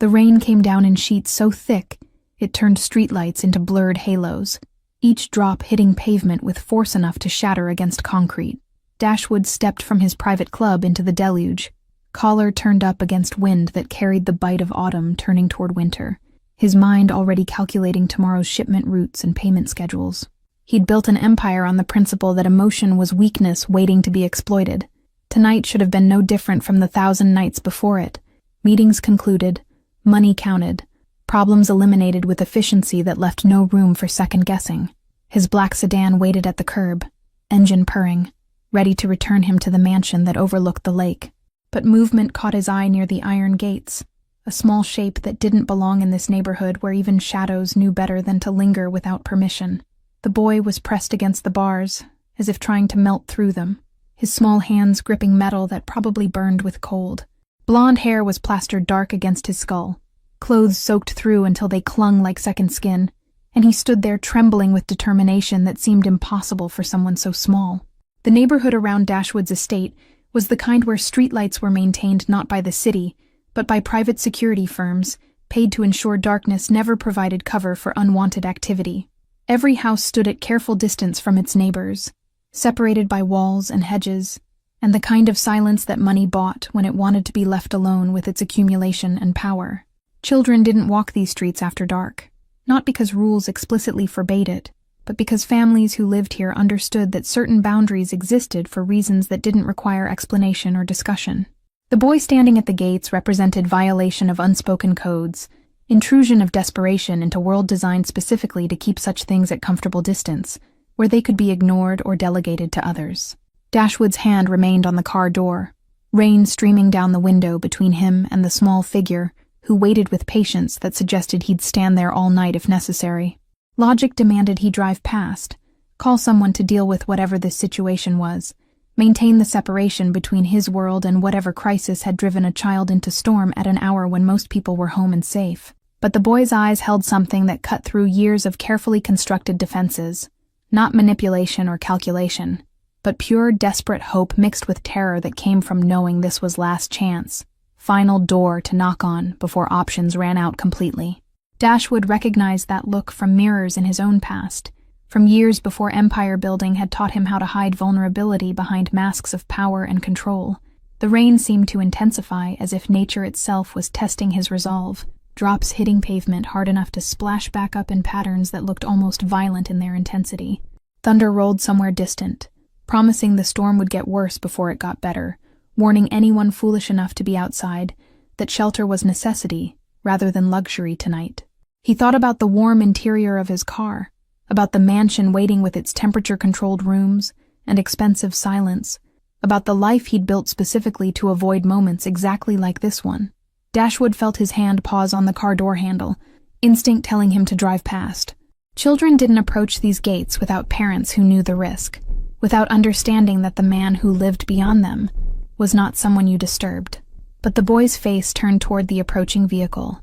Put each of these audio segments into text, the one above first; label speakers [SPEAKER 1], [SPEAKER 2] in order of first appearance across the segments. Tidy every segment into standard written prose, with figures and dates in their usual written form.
[SPEAKER 1] The rain came down in sheets so thick, it turned streetlights into blurred halos, each drop hitting pavement with force enough to shatter against concrete. Dashwood stepped from his private club into the deluge, collar turned up against wind that carried the bite of autumn turning toward winter, his mind already calculating tomorrow's shipment routes and payment schedules. He'd built an empire on the principle that emotion was weakness waiting to be exploited. Tonight should have been no different from the 1,000 nights before it. Meetings concluded, money counted, problems eliminated with efficiency that left no room for second-guessing. His black sedan waited at the curb, engine purring, ready to return him to the mansion that overlooked the lake. But movement caught his eye near the iron gates, a small shape that didn't belong in this neighborhood where even shadows knew better than to linger without permission. The boy was pressed against the bars, as if trying to melt through them, his small hands gripping metal that probably burned with cold. Blonde hair was plastered dark against his skull, clothes soaked through until they clung like second skin, and he stood there trembling with determination that seemed impossible for someone so small. The neighborhood around Dashwood's estate was the kind where streetlights were maintained not by the city, but by private security firms, paid to ensure darkness never provided cover for unwanted activity. Every house stood at careful distance from its neighbors, separated by walls and hedges, and the kind of silence that money bought when it wanted to be left alone with its accumulation and power. Children didn't walk these streets after dark, not because rules explicitly forbade it, but because families who lived here understood that certain boundaries existed for reasons that didn't require explanation or discussion. The boy standing at the gates represented violation of unspoken codes, intrusion of desperation into world designed specifically to keep such things at comfortable distance, where they could be ignored or delegated to others. Dashwood's hand remained on the car door, rain streaming down the window between him and the small figure who waited with patience that suggested he'd stand there all night if necessary. Logic demanded he drive past, call someone to deal with whatever this situation was, maintain the separation between his world and whatever crisis had driven a child into storm at an hour when most people were home and safe. But the boy's eyes held something that cut through years of carefully constructed defenses, not manipulation or calculation, but pure, desperate hope mixed with terror that came from knowing this was last chance, final door to knock on before options ran out completely. Dashwood recognized that look from mirrors in his own past, from years before empire building had taught him how to hide vulnerability behind masks of power and control. The rain seemed to intensify as if nature itself was testing his resolve, drops hitting pavement hard enough to splash back up in patterns that looked almost violent in their intensity. Thunder rolled somewhere distant, promising the storm would get worse before it got better, warning anyone foolish enough to be outside that shelter was necessity rather than luxury tonight. He thought about the warm interior of his car, about the mansion waiting with its temperature-controlled rooms and expensive silence, about the life he'd built specifically to avoid moments exactly like this one. Dashwood felt his hand pause on the car door handle, instinct telling him to drive past. Children didn't approach these gates without parents who knew the risk, without understanding that the man who lived beyond them was not someone you disturbed. But the boy's face turned toward the approaching vehicle,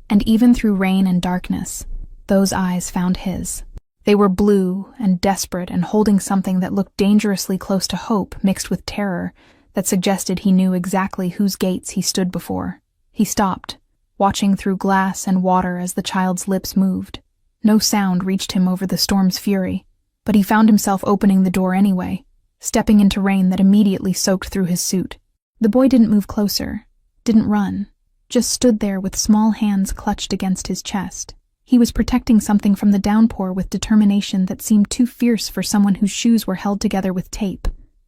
[SPEAKER 1] and even through rain and darkness, those eyes found his. They were blue and desperate and holding something that looked dangerously close to hope mixed with terror that suggested he knew exactly whose gates he stood before. He stopped, watching through glass and water as the child's lips moved. No sound reached him over the storm's fury, but he found himself opening the door anyway, stepping into rain that immediately soaked through his suit. The boy didn't move closer, didn't run, just stood there with small hands clutched against his chest. He was protecting something from the downpour with determination that seemed too fierce for someone whose shoes were held together with tape,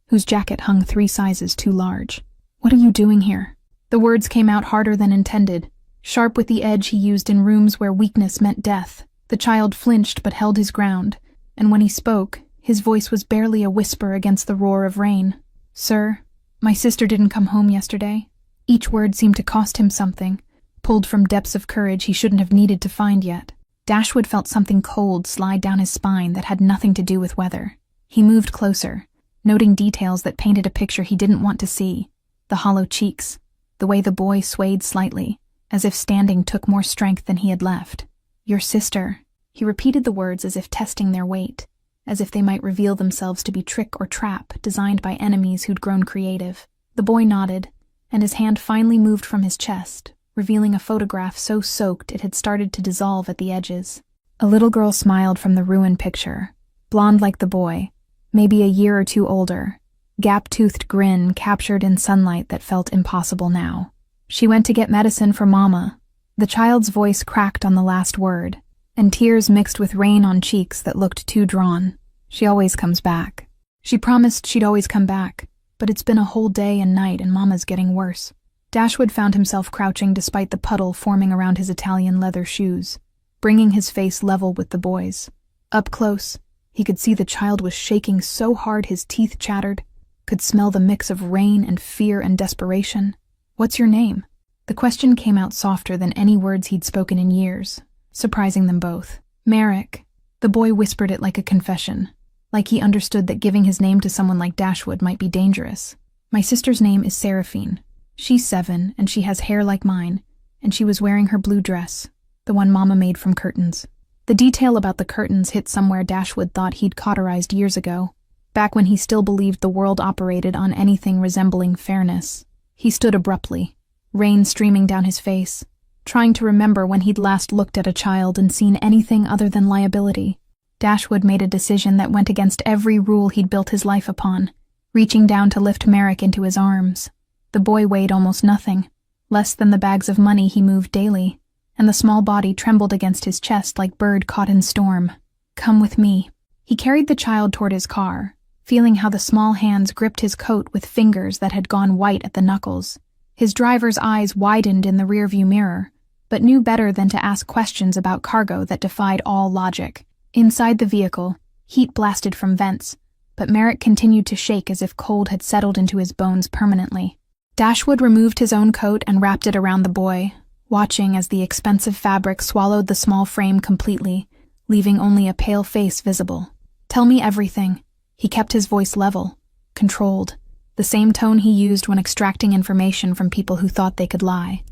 [SPEAKER 1] whose jacket hung 3 sizes too large. "What are you doing here?" The words came out harder than intended, sharp with the edge he used in rooms where weakness meant death. The child flinched but held his ground, and when he spoke, his voice was barely a whisper against the roar of rain. "Sir, my sister didn't come home yesterday." Each word seemed to cost him something, pulled from depths of courage he shouldn't have needed to find yet. Dashwood felt something cold slide down his spine that had nothing to do with weather. He moved closer, noting details that painted a picture he didn't want to see. The hollow cheeks, the way the boy swayed slightly, as if standing took more strength than he had left. "Your sister." He repeated the words as if testing their weight, as if they might reveal themselves to be trick or trap designed by enemies who'd grown creative. The boy nodded, and his hand finally moved from his chest, revealing a photograph so soaked it had started to dissolve at the edges. A little girl smiled from the ruined picture, blonde like the boy, maybe a year or two older, gap-toothed grin captured in sunlight that felt impossible now. She went to get medicine for Mama. The child's voice cracked on the last word, and tears mixed with rain on cheeks that looked too drawn. She always comes back. She promised she'd always come back, but it's been a whole day and night and Mama's getting worse. Dashwood found himself crouching despite the puddle forming around his Italian leather shoes, bringing his face level with the boy's. Up close, he could see the child was shaking so hard his teeth chattered, could smell the mix of rain and fear and desperation. "What's your name?" The question came out softer than any words he'd spoken in years, surprising them both. "Merrick." The boy whispered it like a confession, like he understood that giving his name to someone like Dashwood might be dangerous. "My sister's name is Seraphine. She's 7, and she has hair like mine, and she was wearing her blue dress, the one Mama made from curtains." The detail about the curtains hit somewhere Dashwood thought he'd cauterized years ago, back when he still believed the world operated on anything resembling fairness. He stood abruptly, rain streaming down his face, trying to remember when he'd last looked at a child and seen anything other than liability. Dashwood made a decision that went against every rule he'd built his life upon, reaching down to lift Merrick into his arms. The boy weighed almost nothing, less than the bags of money he moved daily, and the small body trembled against his chest like bird caught in storm. "Come with me." He carried the child toward his car, feeling how the small hands gripped his coat with fingers that had gone white at the knuckles. His driver's eyes widened in the rearview mirror, but knew better than to ask questions about cargo that defied all logic. Inside the vehicle, heat blasted from vents, but Merrick continued to shake as if cold had settled into his bones permanently. Dashwood removed his own coat and wrapped it around the boy, watching as the expensive fabric swallowed the small frame completely, leaving only a pale face visible. "Tell me everything." He kept his voice level, controlled, the same tone he used when extracting information from people who thought they could lie.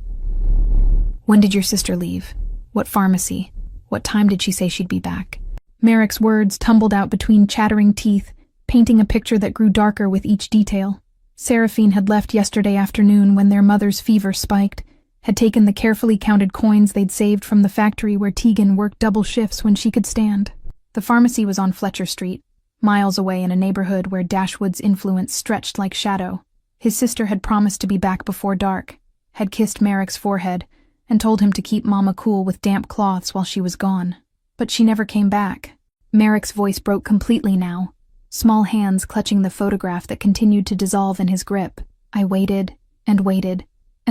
[SPEAKER 1] "When did your sister leave? What pharmacy? What time did she say she'd be back?" Merrick's words tumbled out between chattering teeth, painting a picture that grew darker with each detail. Seraphine had left yesterday afternoon when their mother's fever spiked, had taken the carefully counted coins they'd saved from the factory where Tegan worked double shifts when she could stand. The pharmacy was on Fletcher Street, miles away in a neighborhood where Dashwood's influence stretched like shadow. His sister had promised to be back before dark, had kissed Merrick's forehead, and told him to keep Mama cool with damp cloths while she was gone. But she never came back. Merrick's voice broke completely now, small hands clutching the photograph that continued to dissolve in his grip. "I waited, and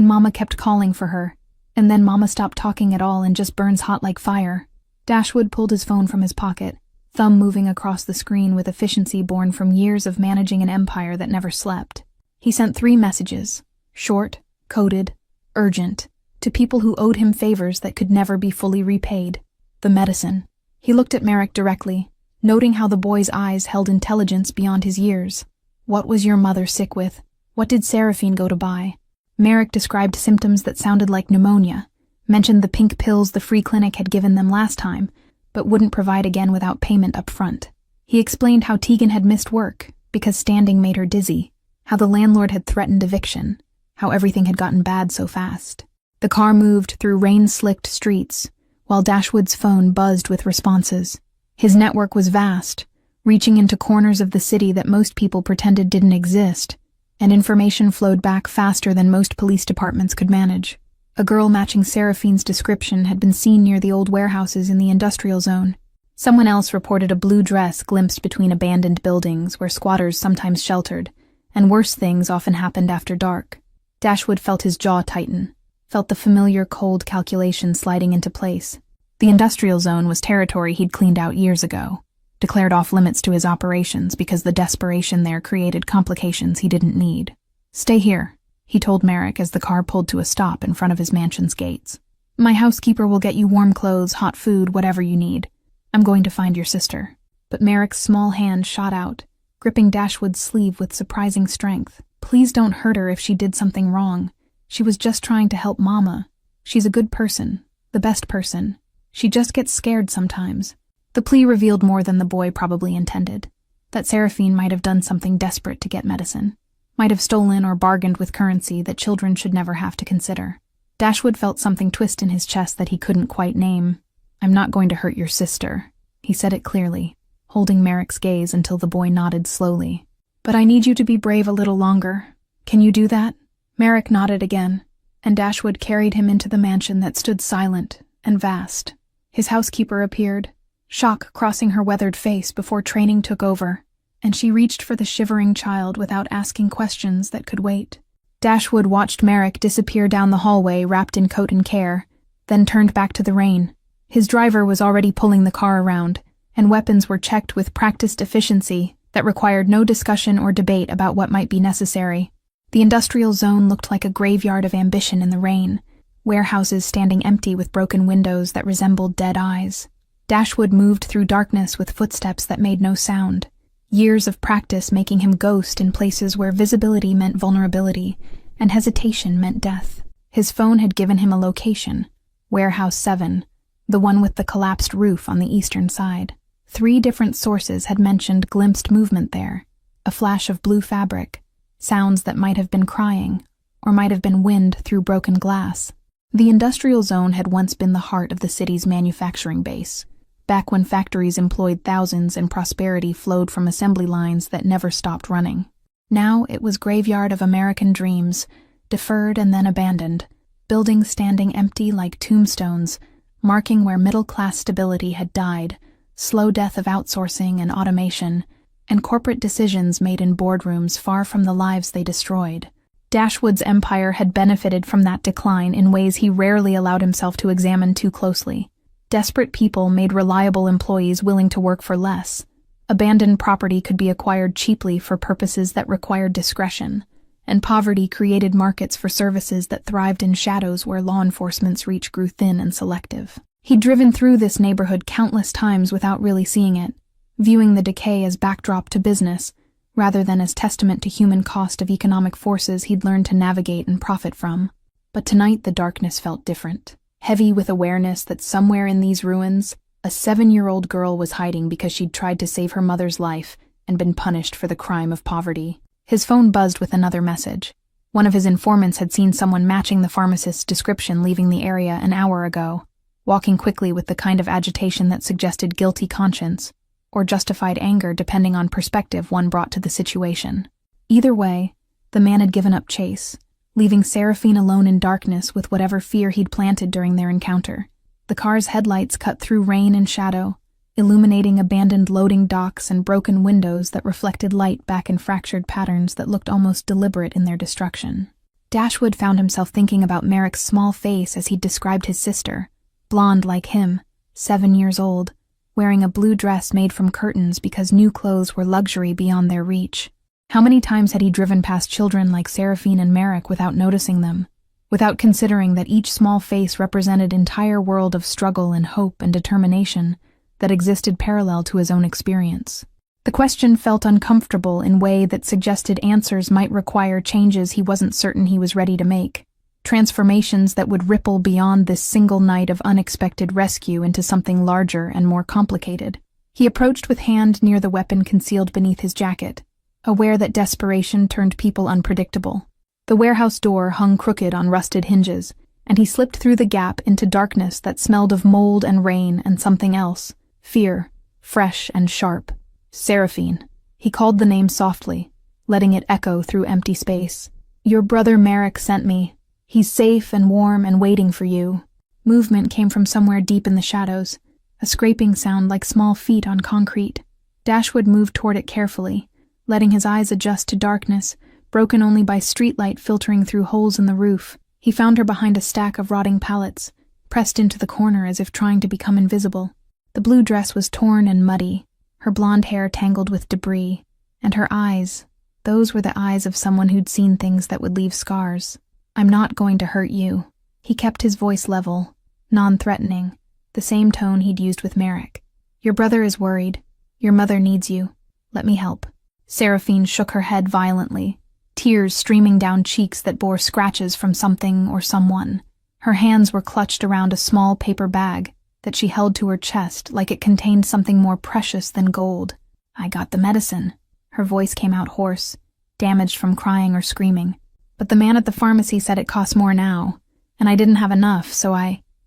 [SPEAKER 1] Mama kept calling for her, and then Mama stopped talking at all and just burns hot like fire." Dashwood pulled his phone from his pocket, thumb moving across the screen with efficiency born from years of managing an empire that never slept. He sent 3 messages, short, coded, urgent, to people who owed him favors that could never be fully repaid. The medicine. He looked at Merrick directly, noting how the boy's eyes held intelligence beyond his years. "What was your mother sick with? What did Seraphine go to buy?" Merrick described symptoms that sounded like pneumonia, mentioned the pink pills the free clinic had given them last time, but wouldn't provide again without payment up front. He explained how Tegan had missed work because standing made her dizzy, how the landlord had threatened eviction, how everything had gotten bad so fast. The car moved through rain-slicked streets, while Dashwood's phone buzzed with responses. His network was vast, reaching into corners of the city that most people pretended didn't exist, and information flowed back faster than most police departments could manage. A girl matching Seraphine's description had been seen near the old warehouses in the industrial zone. Someone else reported a blue dress glimpsed between abandoned buildings where squatters sometimes sheltered, and worse things often happened after dark. Dashwood felt his jaw tighten, felt the familiar cold calculation sliding into place. The industrial zone was territory he'd cleaned out years ago, declared off limits to his operations because the desperation there created complications he didn't need. "Stay here," he told Merrick as the car pulled to a stop in front of his mansion's gates. "My housekeeper will get you warm clothes, hot food, whatever you need. I'm going to find your sister." But Merrick's small hand shot out, gripping Dashwood's sleeve with surprising strength. "Please don't hurt her if she did something wrong. She was just trying to help Mama. She's a good person, the best person. She just gets scared sometimes." The plea revealed more than the boy probably intended. That Seraphine might have done something desperate to get medicine. Might have stolen or bargained with currency that children should never have to consider. Dashwood felt something twist in his chest that he couldn't quite name. "I'm not going to hurt your sister." He said it clearly, holding Merrick's gaze until the boy nodded slowly. "But I need you to be brave a little longer. Can you do that?" Merrick nodded again, and Dashwood carried him into the mansion that stood silent and vast. His housekeeper appeared, shock crossing her weathered face before training took over, and she reached for the shivering child without asking questions that could wait. Dashwood watched Merrick disappear down the hallway wrapped in coat and care, then turned back to the rain. His driver was already pulling the car around, and weapons were checked with practiced efficiency that required no discussion or debate about what might be necessary. The industrial zone looked like a graveyard of ambition in the rain, warehouses standing empty with broken windows that resembled dead eyes. Dashwood moved through darkness with footsteps that made no sound, years of practice making him ghost in places where visibility meant vulnerability and hesitation meant death. His phone had given him a location, Warehouse 7, the one with the collapsed roof on the eastern side. 3 different sources had mentioned glimpsed movement there, a flash of blue fabric, sounds that might have been crying, or might have been wind through broken glass. The industrial zone had once been the heart of the city's manufacturing base, back when factories employed thousands and prosperity flowed from assembly lines that never stopped running. Now it was graveyard of American dreams, deferred and then abandoned, buildings standing empty like tombstones, marking where middle-class stability had died, slow death of outsourcing and automation, and corporate decisions made in boardrooms far from the lives they destroyed. Dashwood's empire had benefited from that decline in ways he rarely allowed himself to examine too closely. Desperate people made reliable employees willing to work for less. Abandoned property could be acquired cheaply for purposes that required discretion, and poverty created markets for services that thrived in shadows where law enforcement's reach grew thin and selective. He'd driven through this neighborhood countless times without really seeing it, viewing the decay as backdrop to business, rather than as testament to human cost of economic forces he'd learned to navigate and profit from. But tonight the darkness felt different, heavy with awareness that somewhere in these ruins, a 7-year-old girl was hiding because she'd tried to save her mother's life and been punished for the crime of poverty. His phone buzzed with another message. One of his informants had seen someone matching the pharmacist's description leaving the area an hour ago, walking quickly with the kind of agitation that suggested guilty conscience, or justified anger depending on perspective one brought to the situation. Either way, the man had given up chase, leaving Seraphine alone in darkness with whatever fear he'd planted during their encounter. The car's headlights cut through rain and shadow, illuminating abandoned loading docks and broken windows that reflected light back in fractured patterns that looked almost deliberate in their destruction. Dashwood found himself thinking about Merrick's small face as he'd described his sister, blonde like him, 7 years old, wearing a blue dress made from curtains because new clothes were luxury beyond their reach. How many times had he driven past children like Seraphine and Merrick without noticing them, without considering that each small face represented an entire world of struggle and hope and determination that existed parallel to his own experience? The question felt uncomfortable in a way that suggested answers might require changes he wasn't certain he was ready to make. Transformations that would ripple beyond this single night of unexpected rescue into something larger and more complicated. He approached with hand near the weapon concealed beneath his jacket, aware that desperation turned people unpredictable. The warehouse door hung crooked on rusted hinges, and he slipped through the gap into darkness that smelled of mold and rain and something else, fear, fresh and sharp. Seraphine. He called the name softly, letting it echo through empty space. "Your brother Merrick sent me. He's safe and warm and waiting for you." Movement came from somewhere deep in the shadows, a scraping sound like small feet on concrete. Dashwood moved toward it carefully, letting his eyes adjust to darkness, broken only by streetlight filtering through holes in the roof. He found her behind a stack of rotting pallets, pressed into the corner as if trying to become invisible. The blue dress was torn and muddy, her blonde hair tangled with debris, and her eyes, those were the eyes of someone who'd seen things that would leave scars. "I'm not going to hurt you." He kept his voice level, non-threatening, the same tone he'd used with Merrick. "Your brother is worried. Your mother needs you. Let me help." Seraphine shook her head violently, tears streaming down cheeks that bore scratches from something or someone. Her hands were clutched around a small paper bag that she held to her chest like it contained something more precious than gold. "I got the medicine." Her voice came out hoarse, damaged from crying or screaming. "But the man at the pharmacy said it costs more now, And I didn't have enough, so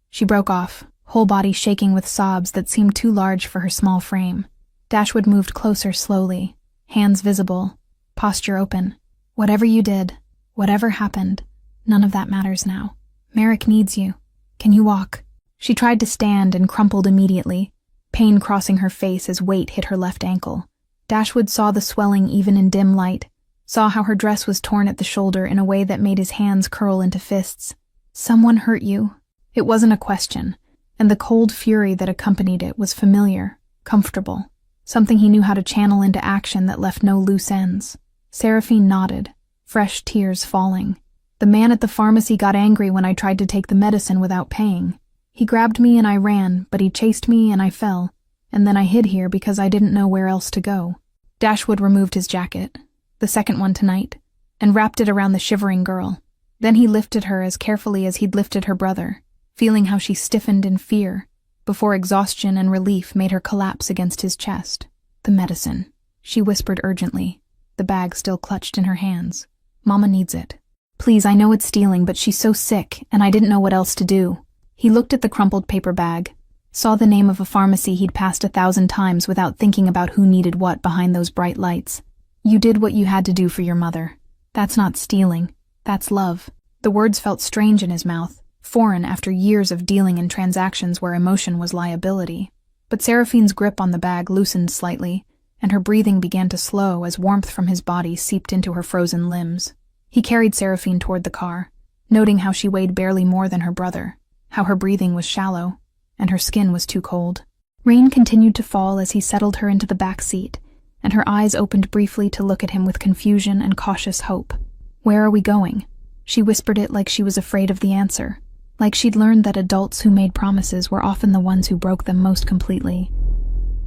[SPEAKER 1] She broke off, whole body shaking with sobs that seemed too large for her small frame. Dashwood moved closer slowly, hands visible, posture open. Whatever you did, whatever happened, none of that matters now. Merrick needs you. Can you walk? She tried to stand and crumpled immediately, pain crossing her face as weight hit her left ankle. Dashwood saw the swelling even in dim light, saw how her dress was torn at the shoulder in a way that made his hands curl into fists. Someone hurt you. It wasn't a question, and the cold fury that accompanied it was familiar, comfortable, something he knew how to channel into action that left no loose ends. Seraphine nodded, fresh tears falling. The man at the pharmacy got angry when I tried to take the medicine without paying. He grabbed me and I ran, but he chased me and I fell, and then I hid here because I didn't know where else to go. Dashwood removed his jacket, the second one tonight, and wrapped it around the shivering girl. Then he lifted her as carefully as he'd lifted her brother, feeling how she stiffened in fear, before exhaustion and relief made her collapse against his chest. The medicine, she whispered urgently, the bag still clutched in her hands. Mama needs it. Please, I know it's stealing, but she's so sick, and I didn't know what else to do. He looked at the crumpled paper bag, saw the name of a pharmacy he'd passed 1,000 times without thinking about who needed what behind those bright lights. You did what you had to do for your mother. That's not stealing. That's love. The words felt strange in his mouth, foreign after years of dealing in transactions where emotion was liability. But Seraphine's grip on the bag loosened slightly, and her breathing began to slow as warmth from his body seeped into her frozen limbs. He carried Seraphine toward the car, noting how she weighed barely more than her brother, how her breathing was shallow, and her skin was too cold. Rain continued to fall as he settled her into the back seat, and her eyes opened briefly to look at him with confusion and cautious hope. Where are we going? She whispered it like she was afraid of the answer, like she'd learned that adults who made promises were often the ones who broke them most completely.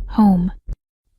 [SPEAKER 1] Home.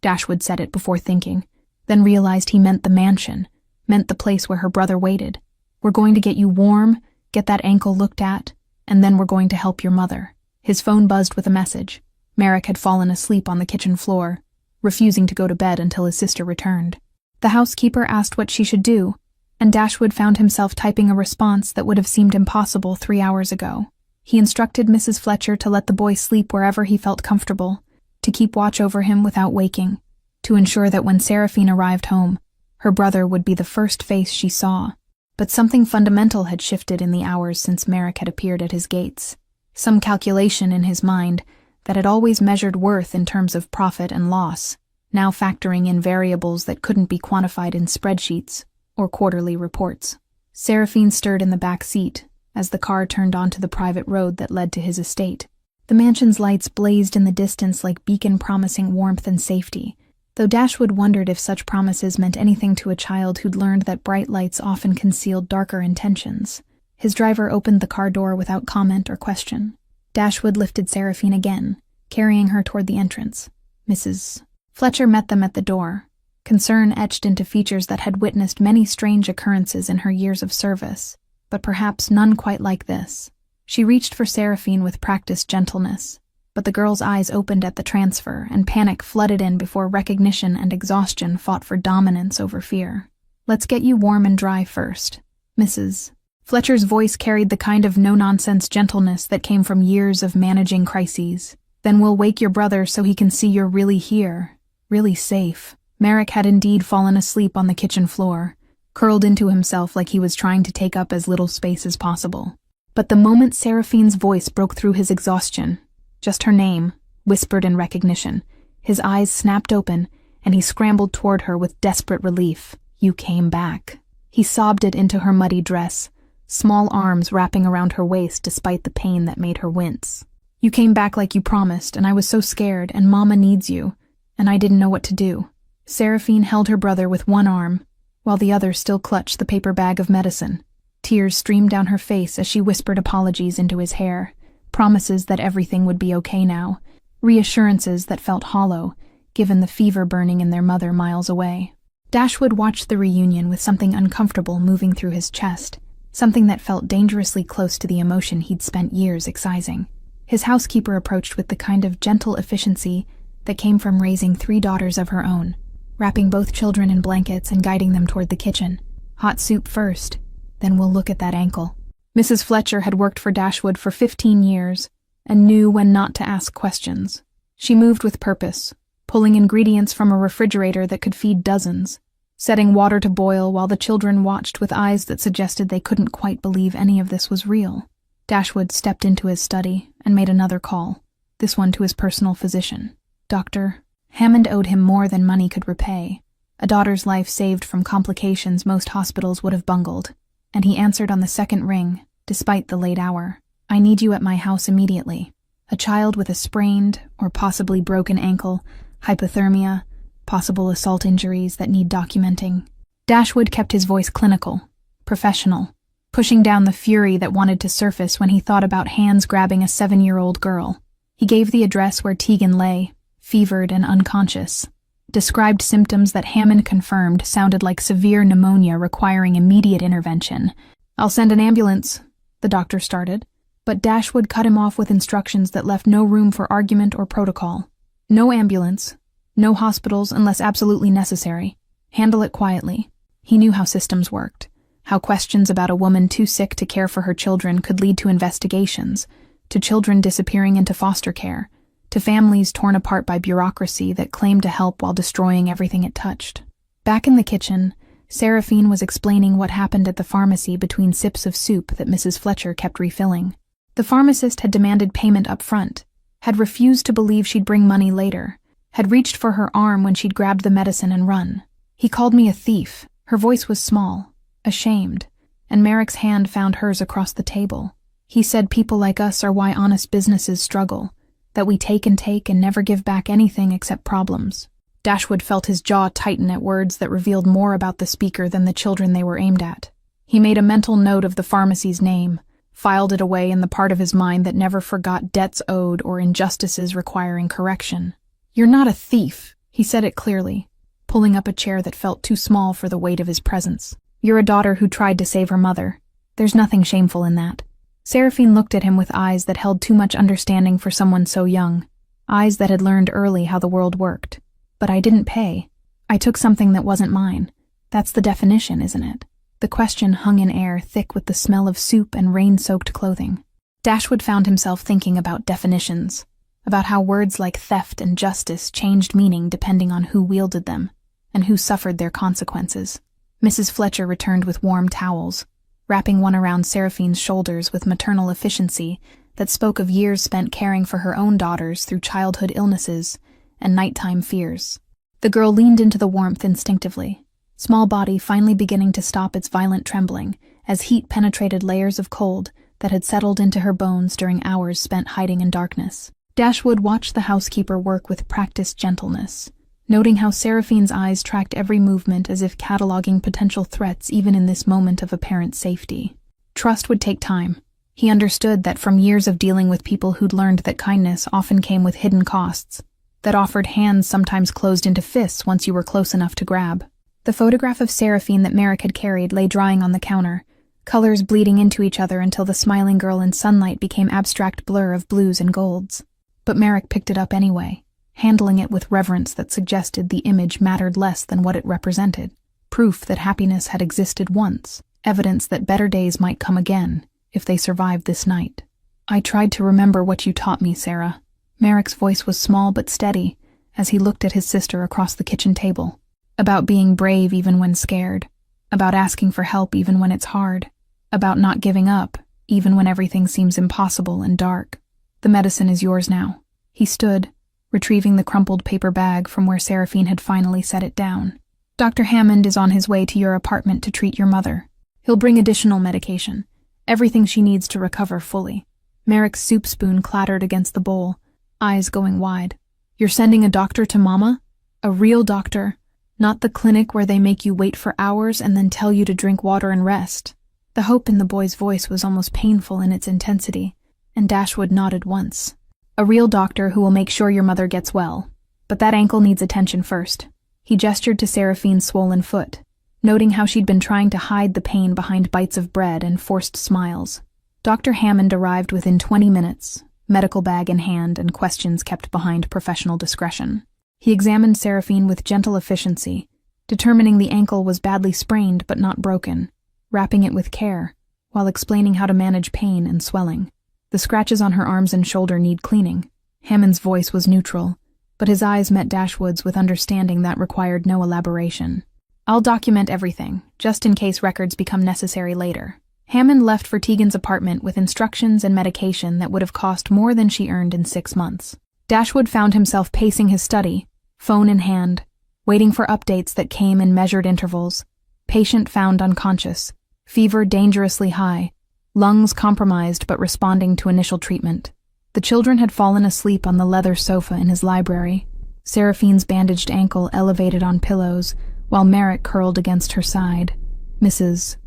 [SPEAKER 1] Dashwood said it before thinking, then realized he meant the mansion, meant the place where her brother waited. We're going to get you warm, get that ankle looked at, and then we're going to help your mother. His phone buzzed with a message. Merrick had fallen asleep on the kitchen floor, refusing to go to bed until his sister returned. The housekeeper asked what she should do, and Dashwood found himself typing a response that would have seemed impossible 3 hours ago. He instructed Mrs. Fletcher to let the boy sleep wherever he felt comfortable, to keep watch over him without waking, to ensure that when Seraphine arrived home, her brother would be the first face she saw. But something fundamental had shifted in the hours since Merrick had appeared at his gates. Some calculation in his mind that had always measured worth in terms of profit and loss, now factoring in variables that couldn't be quantified in spreadsheets or quarterly reports. Seraphine stirred in the back seat as the car turned onto the private road that led to his estate. The mansion's lights blazed in the distance like beacon promising warmth and safety, though Dashwood wondered if such promises meant anything to a child who'd learned that bright lights often concealed darker intentions. His driver opened the car door without comment or question. Dashwood lifted Seraphine again, carrying her toward the entrance. Mrs. Fletcher met them at the door, concern etched into features that had witnessed many strange occurrences in her years of service, but perhaps none quite like this. She reached for Seraphine with practiced gentleness, but the girl's eyes opened at the transfer, and panic flooded in before recognition and exhaustion fought for dominance over fear. Let's get you warm and dry first, Mrs. Fletcher's voice carried the kind of no-nonsense gentleness that came from years of managing crises. Then we'll wake your brother so he can see you're really here, really safe. Merrick had indeed fallen asleep on the kitchen floor, curled into himself like he was trying to take up as little space as possible. But the moment Seraphine's voice broke through his exhaustion, just her name, whispered in recognition, his eyes snapped open, and he scrambled toward her with desperate relief. You came back. He sobbed it into her muddy dress, small arms wrapping around her waist despite the pain that made her wince. You came back like you promised, and I was so scared, and Mama needs you, and I didn't know what to do. Seraphine held her brother with one arm, while the other still clutched the paper bag of medicine. Tears streamed down her face as she whispered apologies into his hair, promises that everything would be okay now, reassurances that felt hollow, given the fever burning in their mother miles away. Dashwood watched the reunion with something uncomfortable moving through his chest, something that felt dangerously close to the emotion he'd spent years excising. His housekeeper approached with the kind of gentle efficiency that came from raising 3 daughters of her own, wrapping both children in blankets and guiding them toward the kitchen. Hot soup first, then we'll look at that ankle. Mrs. Fletcher had worked for Dashwood for 15 years and knew when not to ask questions. She moved with purpose, pulling ingredients from a refrigerator that could feed dozens, setting water to boil while the children watched with eyes that suggested they couldn't quite believe any of this was real. Dashwood stepped into his study and made another call, this one to his personal physician. Dr. Hammond owed him more than money could repay, a daughter's life saved from complications most hospitals would have bungled, and he answered on the second ring, despite the late hour. I need you at my house immediately. A child with a sprained or possibly broken ankle, hypothermia, possible assault injuries that need documenting. Dashwood kept his voice clinical, professional, pushing down the fury that wanted to surface when he thought about hands grabbing a 7-year-old girl. He gave the address where Tegan lay, fevered and unconscious. Described symptoms that Hammond confirmed sounded like severe pneumonia requiring immediate intervention. I'll send an ambulance, the doctor started, but Dashwood cut him off with instructions that left no room for argument or protocol. No ambulance, no hospitals unless absolutely necessary. Handle it quietly. He knew how systems worked, how questions about a woman too sick to care for her children could lead to investigations, to children disappearing into foster care, to families torn apart by bureaucracy that claimed to help while destroying everything it touched. Back in the kitchen, Seraphine was explaining what happened at the pharmacy between sips of soup that Mrs. Fletcher kept refilling. The pharmacist had demanded payment up front, had refused to believe she'd bring money later, had reached for her arm when she'd grabbed the medicine and run. He called me a thief. Her voice was small, ashamed, and Merrick's hand found hers across the table. He said people like us are why honest businesses struggle, that we take and never give back anything except problems. Dashwood felt his jaw tighten at words that revealed more about the speaker than the children they were aimed at. He made a mental note of the pharmacy's name, filed it away in the part of his mind that never forgot debts owed or injustices requiring correction. You're not a thief, he said it clearly, pulling up a chair that felt too small for the weight of his presence. You're a daughter who tried to save her mother. There's nothing shameful in that. Seraphine looked at him with eyes that held too much understanding for someone so young, eyes that had learned early how the world worked. But I didn't pay. I took something that wasn't mine. That's the definition, isn't it? The question hung in air, thick with the smell of soup and rain-soaked clothing. Dashwood found himself thinking about definitions, about how words like theft and justice changed meaning depending on who wielded them, and who suffered their consequences. Mrs. Fletcher returned with warm towels, wrapping one around Seraphine's shoulders with maternal efficiency that spoke of years spent caring for her own daughters through childhood illnesses and nighttime fears. The girl leaned into the warmth instinctively, small body finally beginning to stop its violent trembling as heat penetrated layers of cold that had settled into her bones during hours spent hiding in darkness. Dashwood watched the housekeeper work with practiced gentleness, noting how Seraphine's eyes tracked every movement as if cataloging potential threats even in this moment of apparent safety. Trust would take time. He understood that from years of dealing with people who'd learned that kindness often came with hidden costs, that offered hands sometimes closed into fists once you were close enough to grab. The photograph of Seraphine that Merrick had carried lay drying on the counter, colors bleeding into each other until the smiling girl in sunlight became abstract blur of blues and golds. But Merrick picked it up anyway, handling it with reverence that suggested the image mattered less than what it represented. Proof that happiness had existed once, evidence that better days might come again, if they survived this night. I tried to remember what you taught me, Sarah. Merrick's voice was small but steady as he looked at his sister across the kitchen table. About being brave even when scared, about asking for help even when it's hard, about not giving up even when everything seems impossible and dark. The medicine is yours now. He stood, retrieving the crumpled paper bag from where Seraphine had finally set it down. Dr. Hammond is on his way to your apartment to treat your mother. He'll bring additional medication, everything she needs to recover fully. Merrick's soup spoon clattered against the bowl, eyes going wide. You're sending a doctor to Mama? A real doctor, not the clinic where they make you wait for hours and then tell you to drink water and rest. The hope in the boy's voice was almost painful in its intensity, and Dashwood nodded once. A real doctor who will make sure your mother gets well. But that ankle needs attention first. He gestured to Seraphine's swollen foot, noting how she'd been trying to hide the pain behind bites of bread and forced smiles. Dr. Hammond arrived within 20 minutes, medical bag in hand and questions kept behind professional discretion. He examined Seraphine with gentle efficiency, determining the ankle was badly sprained but not broken, wrapping it with care, while explaining how to manage pain and swelling. The scratches on her arms and shoulder need cleaning. Hammond's voice was neutral, but his eyes met Dashwood's with understanding that required no elaboration. I'll document everything, just in case records become necessary later. Hammond left for Tegan's apartment with instructions and medication that would have cost more than she earned in 6 months. Dashwood found himself pacing his study, phone in hand, waiting for updates that came in measured intervals. Patient found unconscious, fever dangerously high, lungs compromised but responding to initial treatment. The children had fallen asleep on the leather sofa in his library, Seraphine's bandaged ankle elevated on pillows, while Merrick curled against her side. Mrs.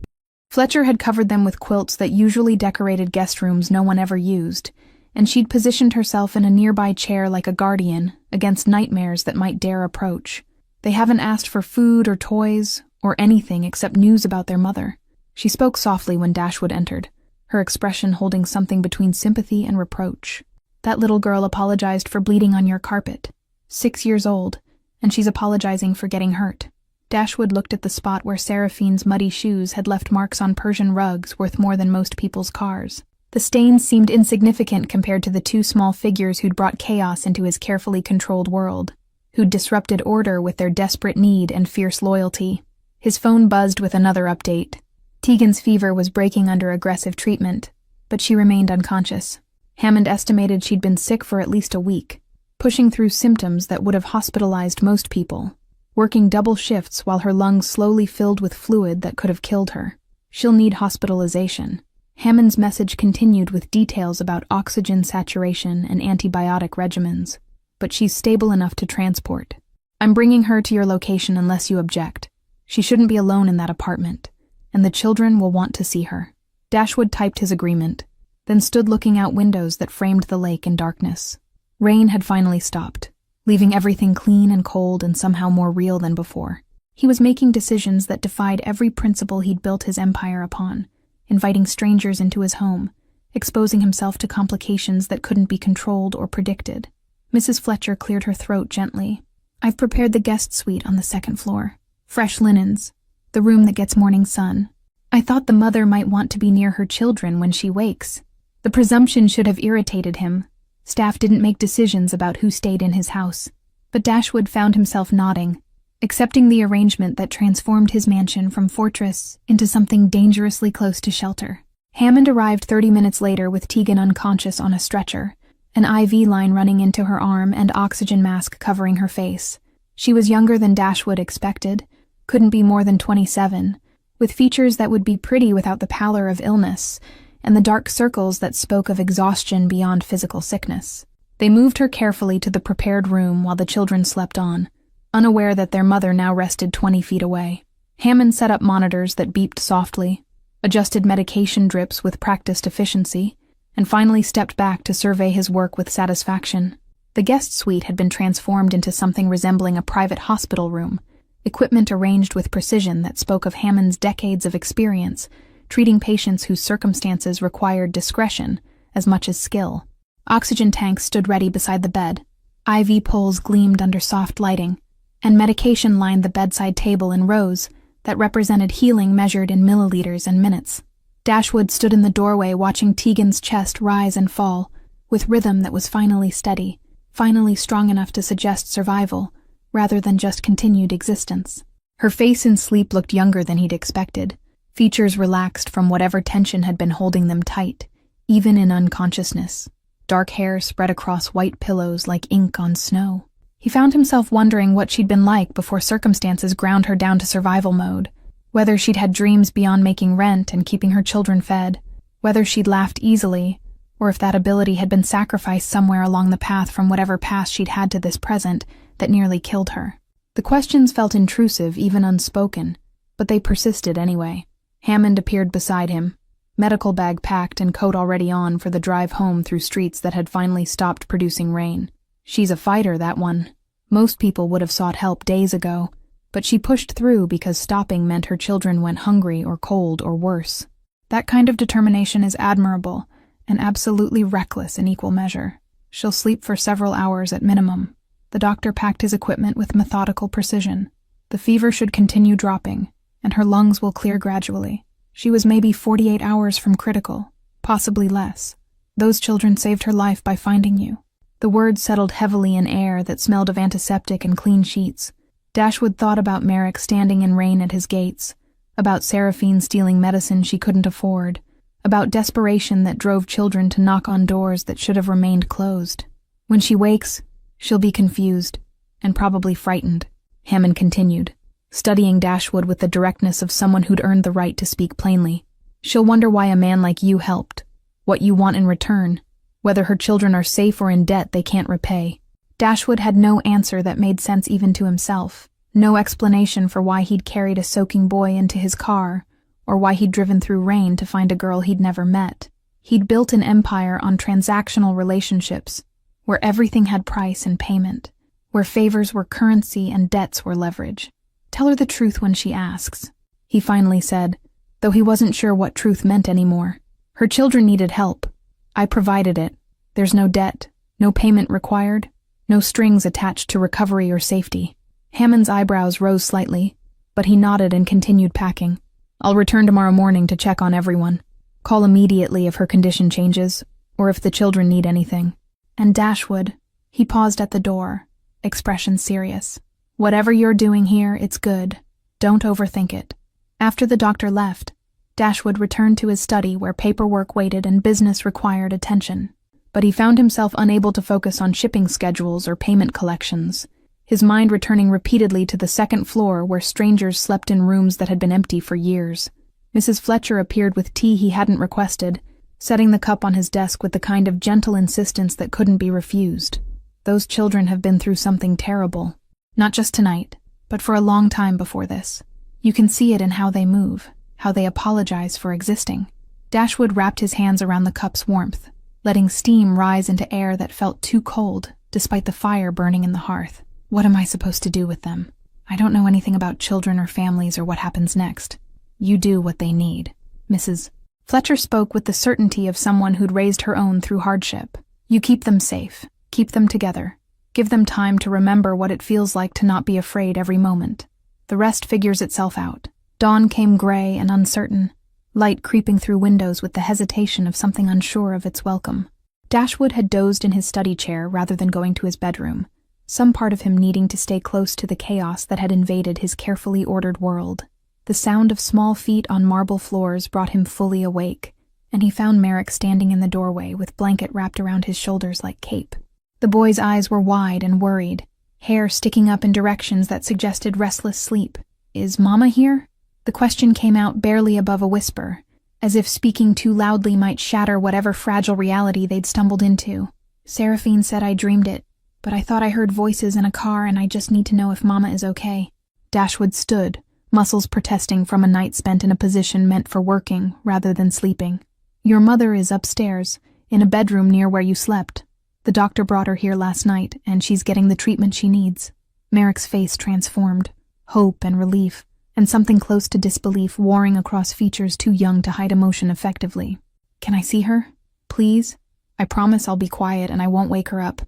[SPEAKER 1] Fletcher had covered them with quilts that usually decorated guest rooms no one ever used, and she'd positioned herself in a nearby chair like a guardian against nightmares that might dare approach. They haven't asked for food or toys or anything except news about their mother. She spoke softly when Dashwood entered, her expression holding something between sympathy and reproach. That little girl apologized for bleeding on your carpet. 6 years old, and she's apologizing for getting hurt. Dashwood looked at the spot where Seraphine's muddy shoes had left marks on Persian rugs worth more than most people's cars. The stains seemed insignificant compared to the 2 small figures who'd brought chaos into his carefully controlled world, who'd disrupted order with their desperate need and fierce loyalty. His phone buzzed with another update. Tegan's fever was breaking under aggressive treatment, but she remained unconscious. Hammond estimated she'd been sick for at least a week, pushing through symptoms that would have hospitalized most people, working double shifts while her lungs slowly filled with fluid that could have killed her. She'll need hospitalization. Hammond's message continued with details about oxygen saturation and antibiotic regimens, but she's stable enough to transport. I'm bringing her to your location unless you object. She shouldn't be alone in that apartment, and the children will want to see her. Dashwood typed his agreement, then stood looking out windows that framed the lake in darkness. Rain had finally stopped, leaving everything clean and cold and somehow more real than before. He was making decisions that defied every principle he'd built his empire upon, inviting strangers into his home, exposing himself to complications that couldn't be controlled or predicted. Mrs. Fletcher cleared her throat gently. I've prepared the guest suite on the 2nd floor. Fresh linens, the room that gets morning sun. I thought the mother might want to be near her children when she wakes. The presumption should have irritated him. Staff didn't make decisions about who stayed in his house, but Dashwood found himself nodding, accepting the arrangement that transformed his mansion from fortress into something dangerously close to shelter. Hammond arrived 30 minutes later with Tegan unconscious on a stretcher, an IV line running into her arm and oxygen mask covering her face. She was younger than Dashwood expected, couldn't be more than 27, with features that would be pretty without the pallor of illness, and the dark circles that spoke of exhaustion beyond physical sickness. They moved her carefully to the prepared room while the children slept on, unaware that their mother now rested 20 feet away. Hammond set up monitors that beeped softly, adjusted medication drips with practiced efficiency, and finally stepped back to survey his work with satisfaction. The guest suite had been transformed into something resembling a private hospital room, equipment arranged with precision that spoke of Hammond's decades of experience, treating patients whose circumstances required discretion as much as skill. Oxygen tanks stood ready beside the bed, IV poles gleamed under soft lighting, and medication lined the bedside table in rows that represented healing measured in milliliters and minutes. Dashwood stood in the doorway watching Tegan's chest rise and fall, with rhythm that was finally steady, finally strong enough to suggest survival, rather than just continued existence. Her face in sleep looked younger than he'd expected, features relaxed from whatever tension had been holding them tight, even in unconsciousness. Dark hair spread across white pillows like ink on snow. He found himself wondering what she'd been like before circumstances ground her down to survival mode, whether she'd had dreams beyond making rent and keeping her children fed, whether she'd laughed easily, or if that ability had been sacrificed somewhere along the path from whatever past she'd had to this present that nearly killed her. The questions felt intrusive, even unspoken, but they persisted anyway. Hammond appeared beside him, medical bag packed and coat already on for the drive home through streets that had finally stopped producing rain. She's a fighter, that one. Most people would have sought help days ago, but she pushed through because stopping meant her children went hungry or cold or worse. That kind of determination is admirable and absolutely reckless in equal measure. She'll sleep for several hours at minimum. The doctor packed his equipment with methodical precision. The fever should continue dropping, and her lungs will clear gradually. She was maybe 48 hours from critical, possibly less. Those children saved her life by finding you. The words settled heavily in air that smelled of antiseptic and clean sheets. Dashwood thought about Merrick standing in rain at his gates, about Seraphine stealing medicine she couldn't afford, about desperation that drove children to knock on doors that should have remained closed. When she wakes, she'll be confused, and probably frightened, Hammond continued, studying Dashwood with the directness of someone who'd earned the right to speak plainly. She'll wonder why a man like you helped, what you want in return, whether her children are safe or in debt they can't repay. Dashwood had no answer that made sense even to himself, no explanation for why he'd carried a soaking boy into his car, or why he'd driven through rain to find a girl he'd never met. He'd built an empire on transactional relationships, where everything had price and payment, where favors were currency and debts were leverage. Tell her the truth when she asks, he finally said, though he wasn't sure what truth meant anymore. Her children needed help. I provided it. There's no debt, no payment required, no strings attached to recovery or safety. Hammond's eyebrows rose slightly, but he nodded and continued packing. I'll return tomorrow morning to check on everyone. Call immediately if her condition changes, or if the children need anything. And Dashwood, he paused at the door, expression serious. Whatever you're doing here, it's good. Don't overthink it. After the doctor left, Dashwood returned to his study where paperwork waited and business required attention. But he found himself unable to focus on shipping schedules or payment collections, his mind returning repeatedly to the second floor where strangers slept in rooms that had been empty for years. Mrs. Fletcher appeared with tea he hadn't requested, setting the cup on his desk with the kind of gentle insistence that couldn't be refused. Those children have been through something terrible. Not just tonight, but for a long time before this. You can see it in how they move, how they apologize for existing. Dashwood wrapped his hands around the cup's warmth, letting steam rise into air that felt too cold, despite the fire burning in the hearth. What am I supposed to do with them? I don't know anything about children or families or what happens next. You do what they need. Mrs. Fletcher spoke with the certainty of someone who'd raised her own through hardship. You keep them safe. Keep them together. Give them time to remember what it feels like to not be afraid every moment. The rest figures itself out. Dawn came gray and uncertain, light creeping through windows with the hesitation of something unsure of its welcome. Dashwood had dozed in his study chair rather than going to his bedroom, some part of him needing to stay close to the chaos that had invaded his carefully ordered world. The sound of small feet on marble floors brought him fully awake, and he found Merrick standing in the doorway with blanket wrapped around his shoulders like cape. The boy's eyes were wide and worried, hair sticking up in directions that suggested restless sleep. Is Mama here? The question came out barely above a whisper, as if speaking too loudly might shatter whatever fragile reality they'd stumbled into. Seraphine said I dreamed it, but I thought I heard voices in a car and I just need to know if Mama is okay. Dashwood stood, muscles protesting from a night spent in a position meant for working rather than sleeping. Your mother is upstairs, in a bedroom near where you slept. The doctor brought her here last night, and she's getting the treatment she needs. Merrick's face transformed, hope and relief, and something close to disbelief warring across features too young to hide emotion effectively. Can I see her? Please? I promise I'll be quiet and I won't wake her up.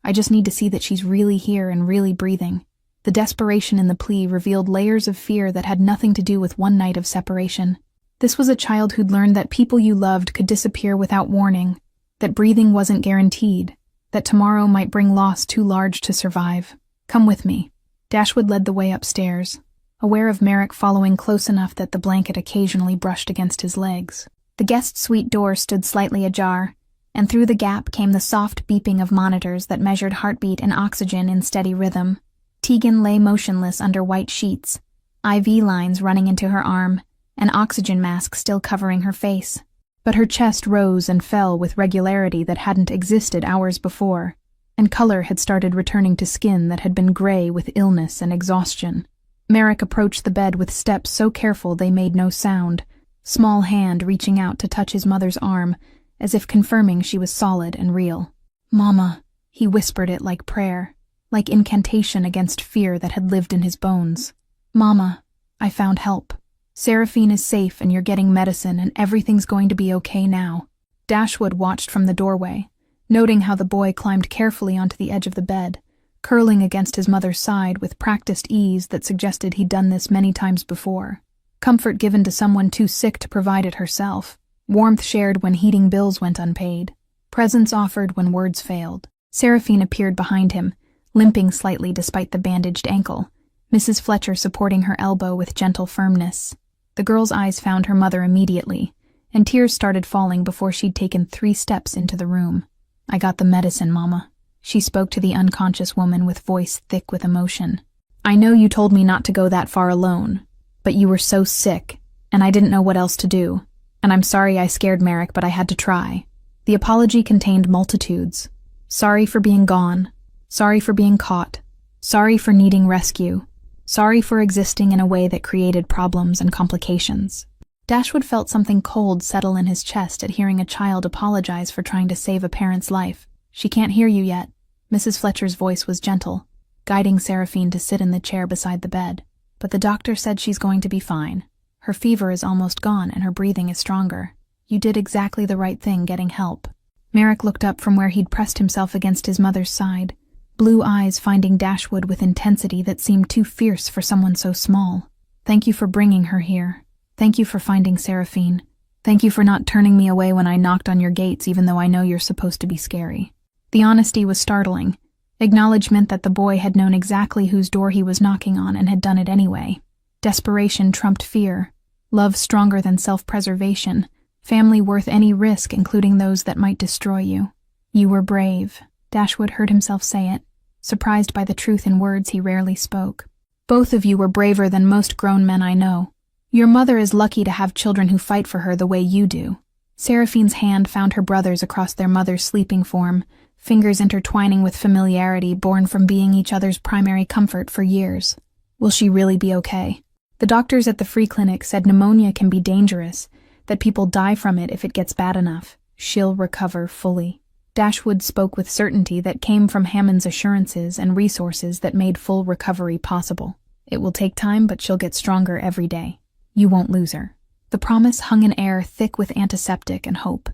[SPEAKER 1] I just need to see that she's really here and really breathing. The desperation in the plea revealed layers of fear that had nothing to do with one night of separation. This was a child who'd learned that people you loved could disappear without warning, that breathing wasn't guaranteed, that tomorrow might bring loss too large to survive. Come with me. Dashwood led the way upstairs, aware of Merrick following close enough that the blanket occasionally brushed against his legs. The guest suite door stood slightly ajar, and through the gap came the soft beeping of monitors that measured heartbeat and oxygen in steady rhythm. Tegan lay motionless under white sheets, IV lines running into her arm, an oxygen mask still covering her face. But her chest rose and fell with regularity that hadn't existed hours before, and color had started returning to skin that had been gray with illness and exhaustion. Merrick approached the bed with steps so careful they made no sound, small hand reaching out to touch his mother's arm, as if confirming she was solid and real. Mama, he whispered it like prayer, like incantation against fear that had lived in his bones. Mama, I found help. Seraphine is safe and you're getting medicine and everything's going to be okay now. Dashwood watched from the doorway, noting how the boy climbed carefully onto the edge of the bed, curling against his mother's side with practiced ease that suggested he'd done this many times before. Comfort given to someone too sick to provide it herself. Warmth shared when heating bills went unpaid. Presence offered when words failed. Seraphine appeared behind him, limping slightly despite the bandaged ankle, Mrs. Fletcher supporting her elbow with gentle firmness. The girl's eyes found her mother immediately, and tears started falling before she'd taken 3 steps into the room. "I got the medicine, Mama." She spoke to the unconscious woman with voice thick with emotion. "I know you told me not to go that far alone, but you were so sick, and I didn't know what else to do. And I'm sorry I scared Merrick, but I had to try." The apology contained multitudes. Sorry for being gone. Sorry for being caught. Sorry for needing rescue. Sorry for existing in a way that created problems and complications. Dashwood felt something cold settle in his chest at hearing a child apologize for trying to save a parent's life. "She can't hear you yet." Mrs. Fletcher's voice was gentle, guiding Seraphine to sit in the chair beside the bed. "But the doctor said she's going to be fine. Her fever is almost gone and her breathing is stronger. You did exactly the right thing getting help." Merrick looked up from where he'd pressed himself against his mother's side, blue eyes finding Dashwood with intensity that seemed too fierce for someone so small. "Thank you for bringing her here. Thank you for finding Seraphine. Thank you for not turning me away when I knocked on your gates, even though I know you're supposed to be scary." The honesty was startling. Acknowledgement that the boy had known exactly whose door he was knocking on and had done it anyway. Desperation trumped fear. Love stronger than self-preservation. Family worth any risk, including those that might destroy you. "You were brave," Dashwood heard himself say it, surprised by the truth in words he rarely spoke. "Both of you were braver than most grown men I know. Your mother is lucky to have children who fight for her the way you do." Seraphine's hand found her brother's across their mother's sleeping form, fingers intertwining with familiarity born from being each other's primary comfort for years. "Will she really be okay?" The doctors at the free clinic said pneumonia can be dangerous, that people die from it if it gets bad enough. "She'll recover fully." Dashwood spoke with certainty that came from Hammond's assurances and resources that made full recovery possible. "It will take time, but she'll get stronger every day. You won't lose her." The promise hung in air thick with antiseptic and hope,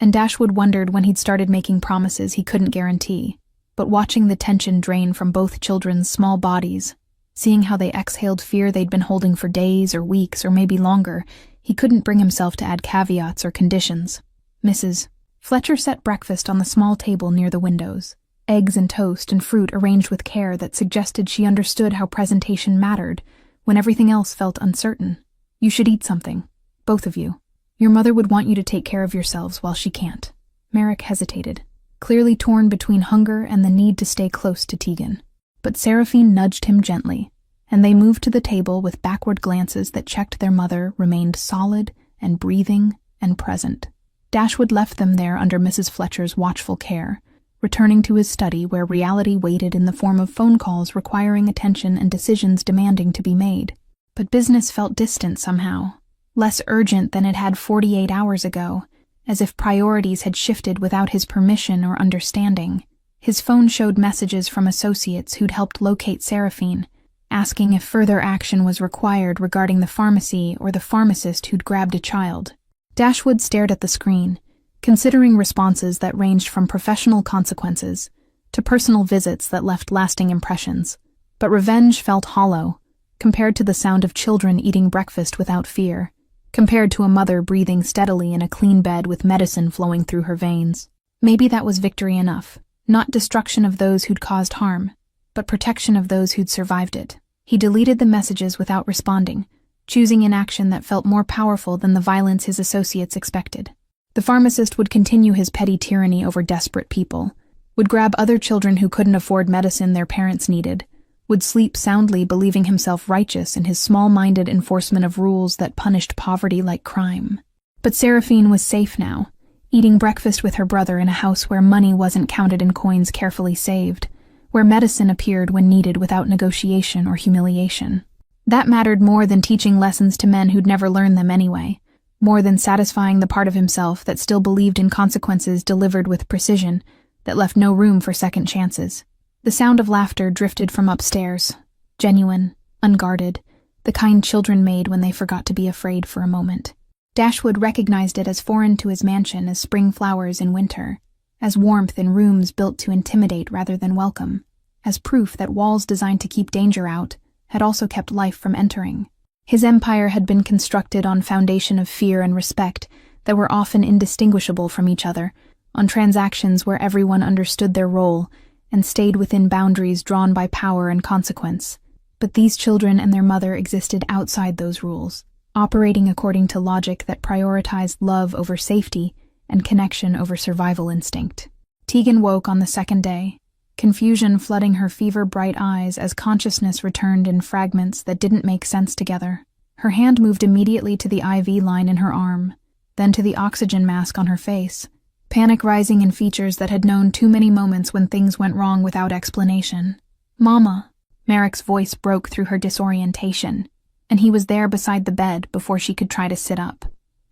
[SPEAKER 1] and Dashwood wondered when he'd started making promises he couldn't guarantee. But watching the tension drain from both children's small bodies, seeing how they exhaled fear they'd been holding for days or weeks or maybe longer, he couldn't bring himself to add caveats or conditions. Mrs. Fletcher set breakfast on the small table near the windows, eggs and toast and fruit arranged with care that suggested she understood how presentation mattered when everything else felt uncertain. "You should eat something, both of you. Your mother would want you to take care of yourselves while she can't." Merrick hesitated, clearly torn between hunger and the need to stay close to Tegan. But Seraphine nudged him gently, and they moved to the table with backward glances that checked their mother remained solid and breathing and present. Dashwood left them there under Mrs. Fletcher's watchful care, returning to his study where reality waited in the form of phone calls requiring attention and decisions demanding to be made. But business felt distant somehow, less urgent than it had 48 hours ago, as if priorities had shifted without his permission or understanding. His phone showed messages from associates who'd helped locate Seraphine, asking if further action was required regarding the pharmacy or the pharmacist who'd grabbed a child. Dashwood stared at the screen, considering responses that ranged from professional consequences to personal visits that left lasting impressions. But revenge felt hollow, compared to the sound of children eating breakfast without fear, compared to a mother breathing steadily in a clean bed with medicine flowing through her veins. Maybe that was victory enough, not destruction of those who'd caused harm, but protection of those who'd survived it. He deleted the messages without responding, choosing inaction that felt more powerful than the violence his associates expected. The pharmacist would continue his petty tyranny over desperate people, would grab other children who couldn't afford medicine their parents needed, would sleep soundly believing himself righteous in his small-minded enforcement of rules that punished poverty like crime. But Seraphine was safe now, eating breakfast with her brother in a house where money wasn't counted in coins carefully saved, where medicine appeared when needed without negotiation or humiliation. That mattered more than teaching lessons to men who'd never learned them anyway, more than satisfying the part of himself that still believed in consequences delivered with precision, that left no room for second chances. The sound of laughter drifted from upstairs, genuine, unguarded, the kind children made when they forgot to be afraid for a moment. Dashwood recognized it as foreign to his mansion as spring flowers in winter, as warmth in rooms built to intimidate rather than welcome, as proof that walls designed to keep danger out had also kept life from entering. His empire had been constructed on foundation of fear and respect that were often indistinguishable from each other, on transactions where everyone understood their role and stayed within boundaries drawn by power and consequence. But these children and their mother existed outside those rules, operating according to logic that prioritized love over safety and connection over survival instinct. Tegan woke on the second day, confusion flooding her fever-bright eyes as consciousness returned in fragments that didn't make sense together. Her hand moved immediately to the IV line in her arm, then to the oxygen mask on her face, panic rising in features that had known too many moments when things went wrong without explanation. "Mama," Merrick's voice broke through her disorientation, and he was there beside the bed before she could try to sit up.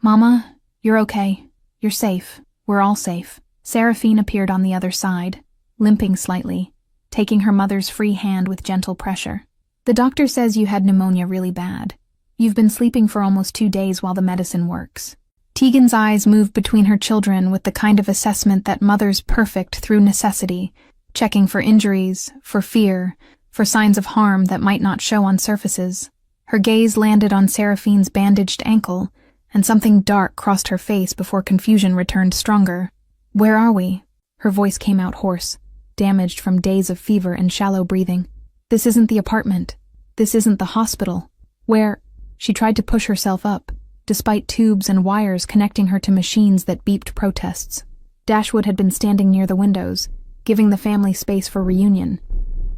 [SPEAKER 1] "Mama, you're okay. You're safe. We're all safe." Seraphine appeared on the other side, limping slightly, taking her mother's free hand with gentle pressure. "The doctor says you had pneumonia really bad. You've been sleeping for almost 2 days while the medicine works." Tegan's eyes moved between her children with the kind of assessment that mothers perfect through necessity, checking for injuries, for fear, for signs of harm that might not show on surfaces. Her gaze landed on Seraphine's bandaged ankle, and something dark crossed her face before confusion returned stronger. "Where are we?" Her voice came out hoarse, damaged from days of fever and shallow breathing. "This isn't the apartment. This isn't the hospital. Where?" She tried to push herself up, despite tubes and wires connecting her to machines that beeped protests. Dashwood had been standing near the windows, giving the family space for reunion.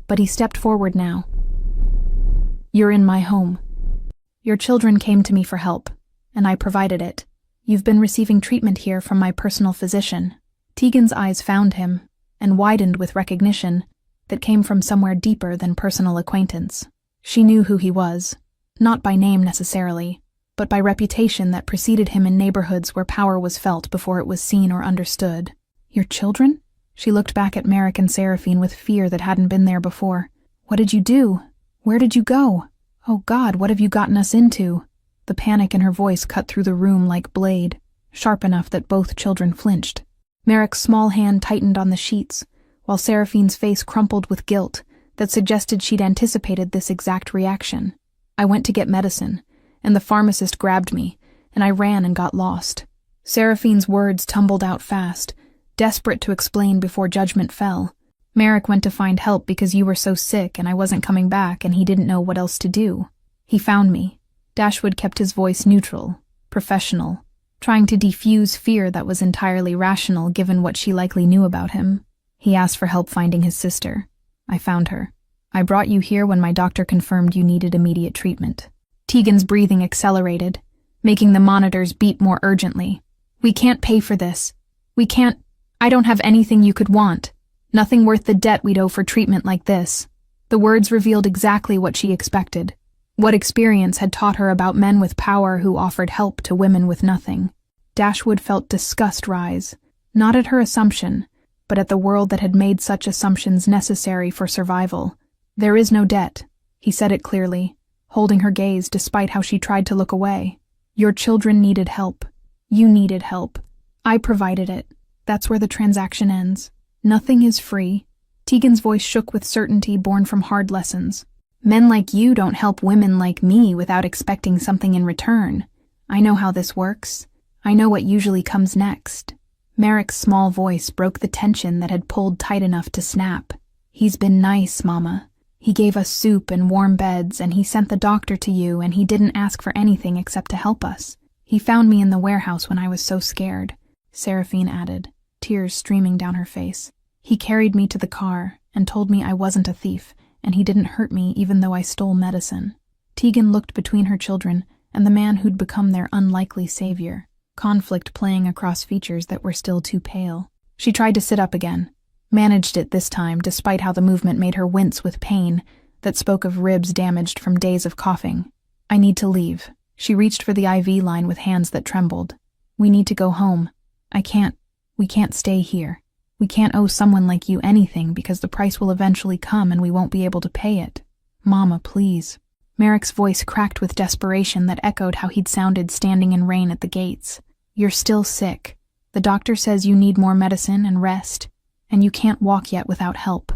[SPEAKER 1] But he stepped forward now. "You're in my home. Your children came to me for help, and I provided it. You've been receiving treatment here from my personal physician." Tegan's eyes found him, and widened with recognition that came from somewhere deeper than personal acquaintance. She knew who he was, not by name necessarily, but by reputation that preceded him in neighborhoods where power was felt before it was seen or understood. "Your children?" She looked back at Merrick and Seraphine with fear that hadn't been there before. "What did you do? Where did you go? Oh God, what have you gotten us into?" The panic in her voice cut through the room like blade, sharp enough that both children flinched. Merrick's small hand tightened on the sheets, while Seraphine's face crumpled with guilt that suggested she'd anticipated this exact reaction. "I went to get medicine, and the pharmacist grabbed me, and I ran and got lost." Seraphine's words tumbled out fast, desperate to explain before judgment fell. "Merrick went to find help because you were so sick and I wasn't coming back and he didn't know what else to do. He found me." Dashwood kept his voice neutral, professional, trying to defuse fear that was entirely rational given what she likely knew about him. "He asked for help finding his sister. I found her. I brought you here when my doctor confirmed you needed immediate treatment." Tegan's breathing accelerated, making the monitors beat more urgently. "We can't pay for this. We can't. I don't have anything you could want. Nothing worth the debt we'd owe for treatment like this." The words revealed exactly what she expected, what experience had taught her about men with power who offered help to women with nothing. Dashwood felt disgust rise, not at her assumption, but at the world that had made such assumptions necessary for survival. "There is no debt," he said it clearly, holding her gaze despite how she tried to look away. "Your children needed help. You needed help. I provided it. That's where the transaction ends. Nothing is free." Tegan's voice shook with certainty born from hard lessons. "Men like you don't help women like me without expecting something in return. I know how this works. I know what usually comes next." Merrick's small voice broke the tension that had pulled tight enough to snap. "He's been nice, Mama. He gave us soup and warm beds, and he sent the doctor to you, and he didn't ask for anything except to help us. He found me in the warehouse when I was so scared," Seraphine added, tears streaming down her face. "He carried me to the car and told me I wasn't a thief, and he didn't hurt me even though I stole medicine." Tegan looked between her children and the man who'd become their unlikely savior, conflict playing across features that were still too pale. She tried to sit up again, managed it this time despite how the movement made her wince with pain that spoke of ribs damaged from days of coughing. "I need to leave." She reached for the IV line with hands that trembled. "We need to go home. We can't stay here. We can't owe someone like you anything because the price will eventually come and we won't be able to pay it. Mama, please." Merrick's voice cracked with desperation that echoed how he'd sounded standing in rain at the gates. "You're still sick. The doctor says you need more medicine and rest, and you can't walk yet without help."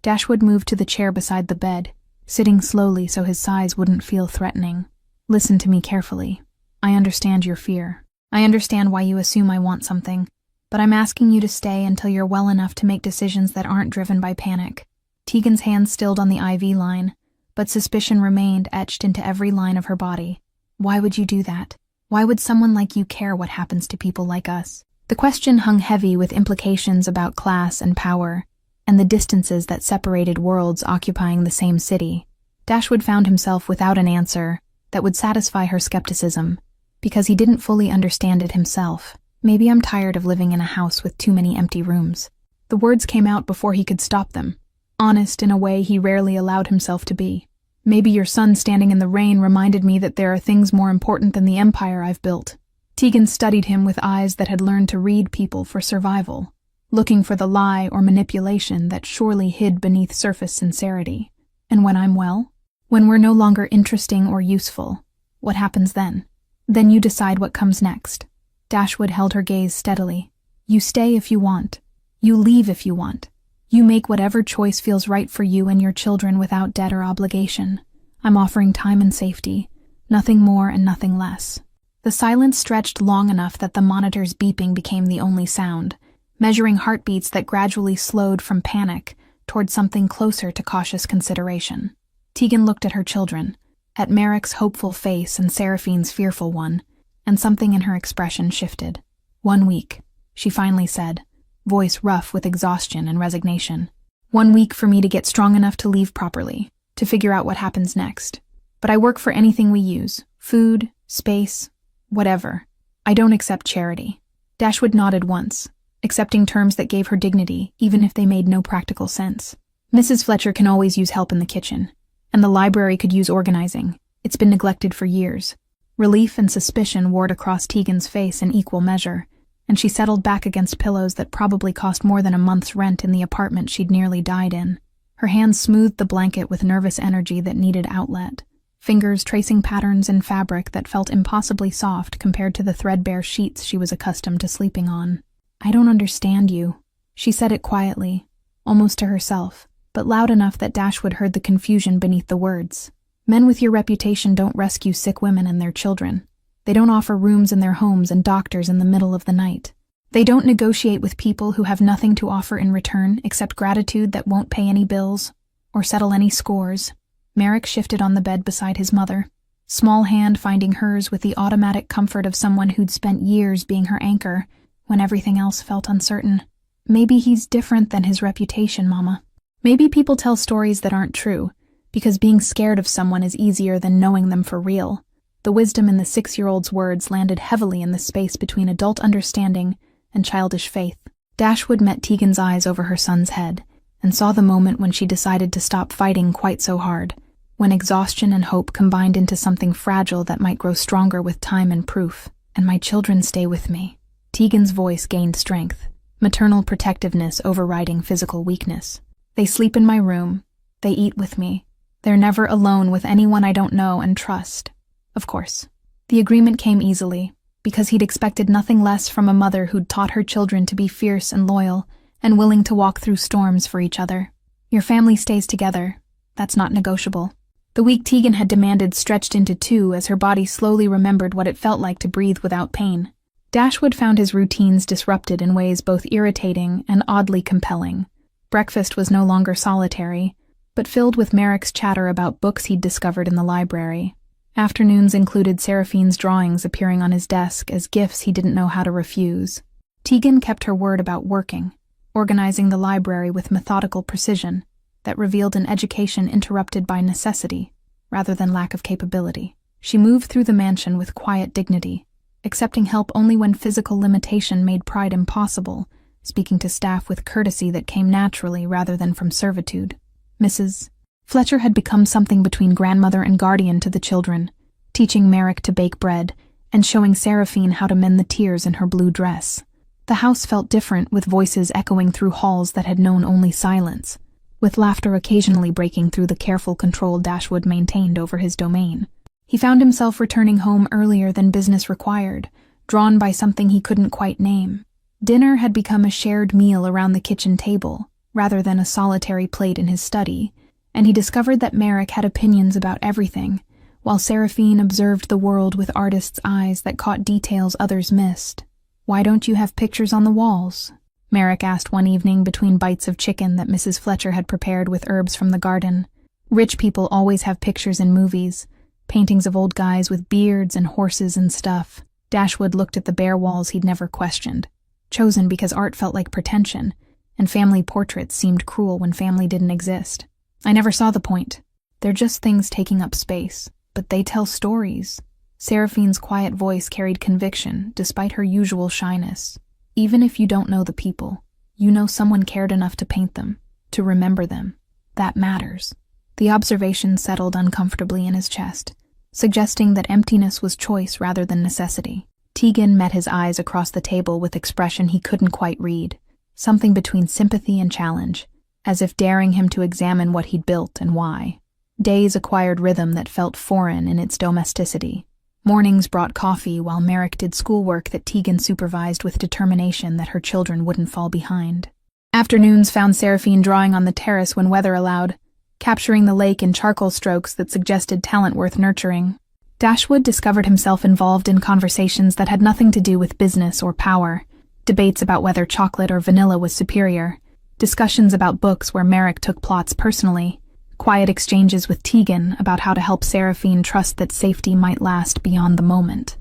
[SPEAKER 1] Dashwood moved to the chair beside the bed, sitting slowly so his size wouldn't feel threatening. Listen to me carefully. I understand your fear. I understand why you assume I want something, but I'm asking you to stay until you're well enough to make decisions that aren't driven by panic." Tegan's hand stilled on the IV line, but suspicion remained etched into every line of her body. "Why would you do that? Why would someone like you care what happens to people like us?" The question hung heavy with implications about class and power, and the distances that separated worlds occupying the same city. Dashwood found himself without an answer that would satisfy her skepticism, because he didn't fully understand it himself. "Maybe I'm tired of living in a house with too many empty rooms." The words came out before he could stop them, honest in a way he rarely allowed himself to be. "Maybe your son standing in the rain reminded me that there are things more important than the empire I've built." Tegan studied him with eyes that had learned to read people for survival, looking for the lie or manipulation that surely hid beneath surface sincerity. "And when I'm well? When we're no longer interesting or useful, what happens then?" "Then you decide what comes next." Dashwood held her gaze steadily. "You stay if you want. You leave if you want. You make whatever choice feels right for you and your children without debt or obligation. I'm offering time and safety, nothing more and nothing less." The silence stretched long enough that the monitor's beeping became the only sound, measuring heartbeats that gradually slowed from panic toward something closer to cautious consideration. Tegan looked at her children, at Merrick's hopeful face and Seraphine's fearful one, and something in her expression shifted. "1 week," she finally said, voice rough with exhaustion and resignation. "1 week for me to get strong enough to leave properly, to figure out what happens next. But I work for anything we use, food, space, whatever. I don't accept charity." Dashwood nodded once, accepting terms that gave her dignity, even if they made no practical sense. "Mrs. Fletcher can always use help in the kitchen, and the library could use organizing. It's been neglected for years." Relief and suspicion warred across Tegan's face in equal measure, and she settled back against pillows that probably cost more than a month's rent in the apartment she'd nearly died in. Her hands smoothed the blanket with nervous energy that needed outlet, fingers tracing patterns in fabric that felt impossibly soft compared to the threadbare sheets she was accustomed to sleeping on. "I don't understand you." She said it quietly, almost to herself, but loud enough that Dashwood heard the confusion beneath the words. "Men with your reputation don't rescue sick women and their children. They don't offer rooms in their homes and doctors in the middle of the night. They don't negotiate with people who have nothing to offer in return except gratitude that won't pay any bills or settle any scores." Merrick shifted on the bed beside his mother, small hand finding hers with the automatic comfort of someone who'd spent years being her anchor when everything else felt uncertain. "Maybe he's different than his reputation, Mama. Maybe people tell stories that aren't true, because being scared of someone is easier than knowing them for real." The wisdom in the 6-year-old's words landed heavily in the space between adult understanding and childish faith. Dashwood met Tegan's eyes over her son's head, and saw the moment when she decided to stop fighting quite so hard, when exhaustion and hope combined into something fragile that might grow stronger with time and proof. "And my children stay with me." Tegan's voice gained strength, maternal protectiveness overriding physical weakness. "They sleep in my room. They eat with me. They're never alone with anyone I don't know and trust." Of course. The agreement came easily, because he'd expected nothing less from a mother who'd taught her children to be fierce and loyal, and willing to walk through storms for each other. "Your family stays together. That's not negotiable." The week Tegan had demanded stretched into 2 as her body slowly remembered what it felt like to breathe without pain. Dashwood found his routines disrupted in ways both irritating and oddly compelling. Breakfast was no longer solitary, but filled with Merrick's chatter about books he'd discovered in the library. Afternoons included Seraphine's drawings appearing on his desk as gifts he didn't know how to refuse. Tegan kept her word about working, organizing the library with methodical precision that revealed an education interrupted by necessity rather than lack of capability. She moved through the mansion with quiet dignity, accepting help only when physical limitation made pride impossible, speaking to staff with courtesy that came naturally rather than from servitude. Mrs. Fletcher had become something between grandmother and guardian to the children, teaching Merrick to bake bread and showing Seraphine how to mend the tears in her blue dress. The house felt different, with voices echoing through halls that had known only silence, with laughter occasionally breaking through the careful control Dashwood maintained over his domain. He found himself returning home earlier than business required, drawn by something he couldn't quite name. Dinner had become a shared meal around the kitchen table, rather than a solitary plate in his study, and he discovered that Merrick had opinions about everything, while Seraphine observed the world with artist's eyes that caught details others missed. "Why don't you have pictures on the walls?" Merrick asked one evening between bites of chicken that Mrs. Fletcher had prepared with herbs from the garden. Rich people always have pictures in movies, paintings of old guys with beards and horses and stuff. Dashwood looked at the bare walls he'd never questioned, chosen because art felt like pretension, and family portraits seemed cruel when family didn't exist. "I never saw the point. They're just things taking up space, but they tell stories." Seraphine's quiet voice carried conviction, despite her usual shyness. "Even if you don't know the people, you know someone cared enough to paint them, to remember them. That matters." The observation settled uncomfortably in his chest, suggesting that emptiness was choice rather than necessity. Tegan met his eyes across the table with expression he couldn't quite read, something between sympathy and challenge, as if daring him to examine what he'd built and why. Days acquired rhythm that felt foreign in its domesticity. Mornings brought coffee while Merrick did schoolwork that Tegan supervised with determination that her children wouldn't fall behind. Afternoons found Seraphine drawing on the terrace when weather allowed, capturing the lake in charcoal strokes that suggested talent worth nurturing. Dashwood discovered himself involved in conversations that had nothing to do with business or power, debates about whether chocolate or vanilla was superior, discussions about books where Merrick took plots personally, quiet exchanges with Tegan about how to help Seraphine trust that safety might last beyond the moment.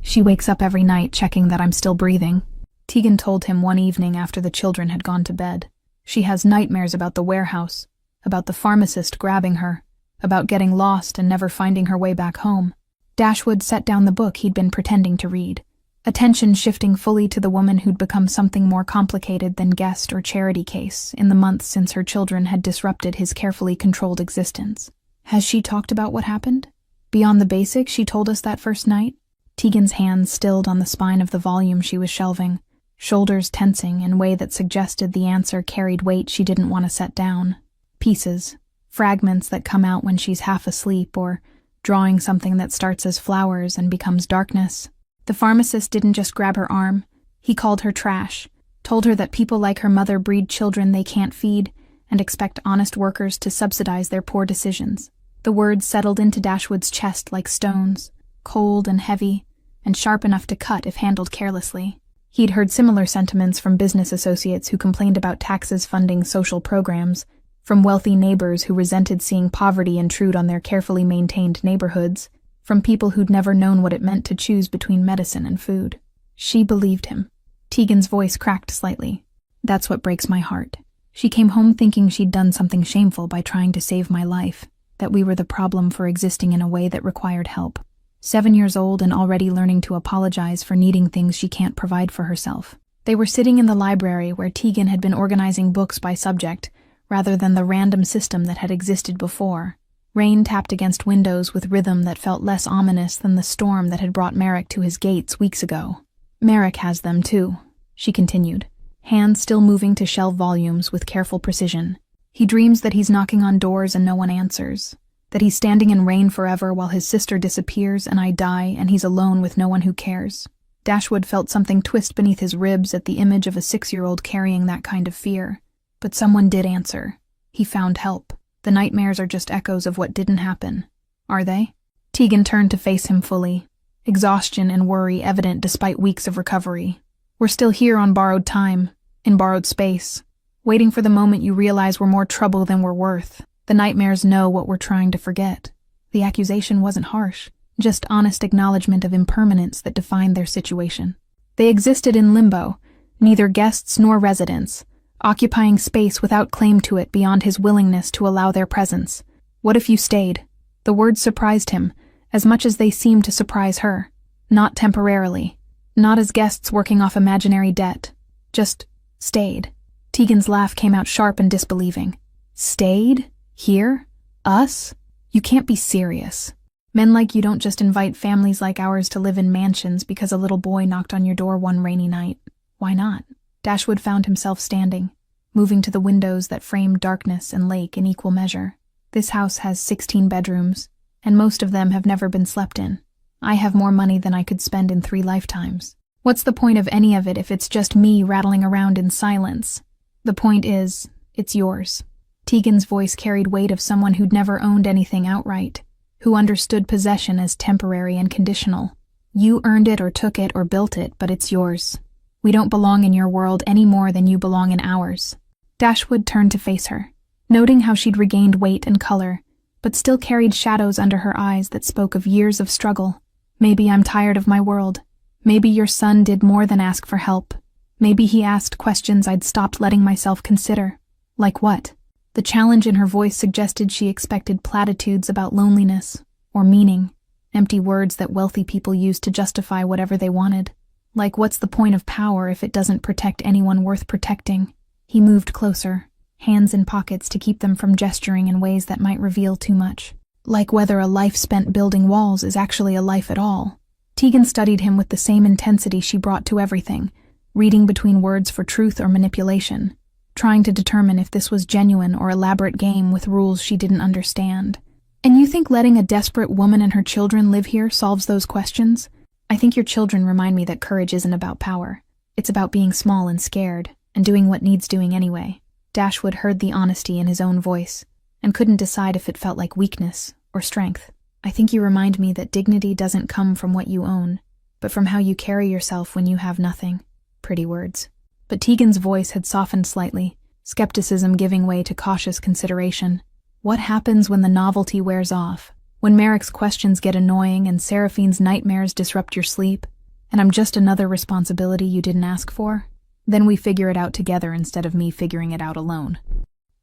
[SPEAKER 1] "She wakes up every night checking that I'm still breathing," Tegan told him one evening after the children had gone to bed. "She has nightmares about the warehouse, about the pharmacist grabbing her, about getting lost and never finding her way back home." Dashwood set down the book he'd been pretending to read, attention shifting fully to the woman who'd become something more complicated than guest or charity case in the months since her children had disrupted his carefully controlled existence. "Has she talked about what happened? Beyond the basics she told us that first night?" Tegan's hands stilled on the spine of the volume she was shelving, shoulders tensing in a way that suggested the answer carried weight she didn't want to set down. Pieces, fragments that come out when she's half asleep, or drawing something that starts as flowers and becomes darkness. The pharmacist didn't just grab her arm, he called her trash, told her that people like her mother breed children they can't feed and expect honest workers to subsidize their poor decisions. The words settled into Dashwood's chest like stones, cold and heavy, and sharp enough to cut if handled carelessly. He'd heard similar sentiments from business associates who complained about taxes funding social programs, from wealthy neighbors who resented seeing poverty intrude on their carefully maintained neighborhoods, from people who'd never known what it meant to choose between medicine and food. She believed him. Tegan's voice cracked slightly. "That's what breaks my heart. She came home thinking she'd done something shameful by trying to save my life, that we were the problem for existing in a way that required help. 7 years old and already learning to apologize for needing things she can't provide for herself." They were sitting in the library where Tegan had been organizing books by subject, rather than the random system that had existed before. Rain tapped against windows with rhythm that felt less ominous than the storm that had brought Merrick to his gates weeks ago. "Merrick has them too," she continued, hands still moving to shelve volumes with careful precision. "He dreams that he's knocking on doors and no one answers, that he's standing in rain forever while his sister disappears and I die and he's alone with no one who cares." Dashwood felt something twist beneath his ribs at the image of a 6-year-old carrying that kind of fear. But someone did answer. He found help. The nightmares are just echoes of what didn't happen. Are they? Tegan turned to face him fully, exhaustion and worry evident despite weeks of recovery. "We're still here on borrowed time, in borrowed space, waiting for the moment you realize we're more trouble than we're worth. The nightmares know what we're trying to forget." The accusation wasn't harsh, just honest acknowledgement of impermanence that defined their situation. They existed in limbo, neither guests nor residents, occupying space without claim to it beyond his willingness to allow their presence. "What if you stayed?" The words surprised him, as much as they seemed to surprise her. Not temporarily, not as guests working off imaginary debt. Just stayed. Tegan's laugh came out sharp and disbelieving. "Stayed? Here? Us? You can't be serious. Men like you don't just invite families like ours to live in mansions because a little boy knocked on your door one rainy night. Why not?" Dashwood found himself standing, moving to the windows that framed darkness and lake in equal measure. "This house has 16 bedrooms, and most of them have never been slept in. I have more money than I could spend in 3 lifetimes. What's the point of any of it if it's just me rattling around in silence? The point is, it's yours." Tegan's voice carried weight of someone who'd never owned anything outright, who understood possession as temporary and conditional. You earned it or took it or built it, but it's yours. We don't belong in your world any more than you belong in ours. Dashwood turned to face her, noting how she'd regained weight and color, but still carried shadows under her eyes that spoke of years of struggle. Maybe I'm tired of my world. Maybe your son did more than ask for help. Maybe he asked questions I'd stopped letting myself consider. Like what? The challenge in her voice suggested she expected platitudes about loneliness, or meaning, empty words that wealthy people used to justify whatever they wanted. Like, what's the point of power if it doesn't protect anyone worth protecting? He moved closer, hands in pockets to keep them from gesturing in ways that might reveal too much. Like whether a life spent building walls is actually a life at all. Tegan studied him with the same intensity she brought to everything, reading between words for truth or manipulation, trying to determine if this was genuine or elaborate game with rules she didn't understand. And you think letting a desperate woman and her children live here solves those questions? I think your children remind me that courage isn't about power. It's about being small and scared, and doing what needs doing anyway. Dashwood heard the honesty in his own voice, and couldn't decide if it felt like weakness or strength. I think you remind me that dignity doesn't come from what you own, but from how you carry yourself when you have nothing. Pretty words. But Tegan's voice had softened slightly, skepticism giving way to cautious consideration. What happens when the novelty wears off? When Merrick's questions get annoying and Seraphine's nightmares disrupt your sleep, and I'm just another responsibility you didn't ask for? Then we figure it out together instead of me figuring it out alone.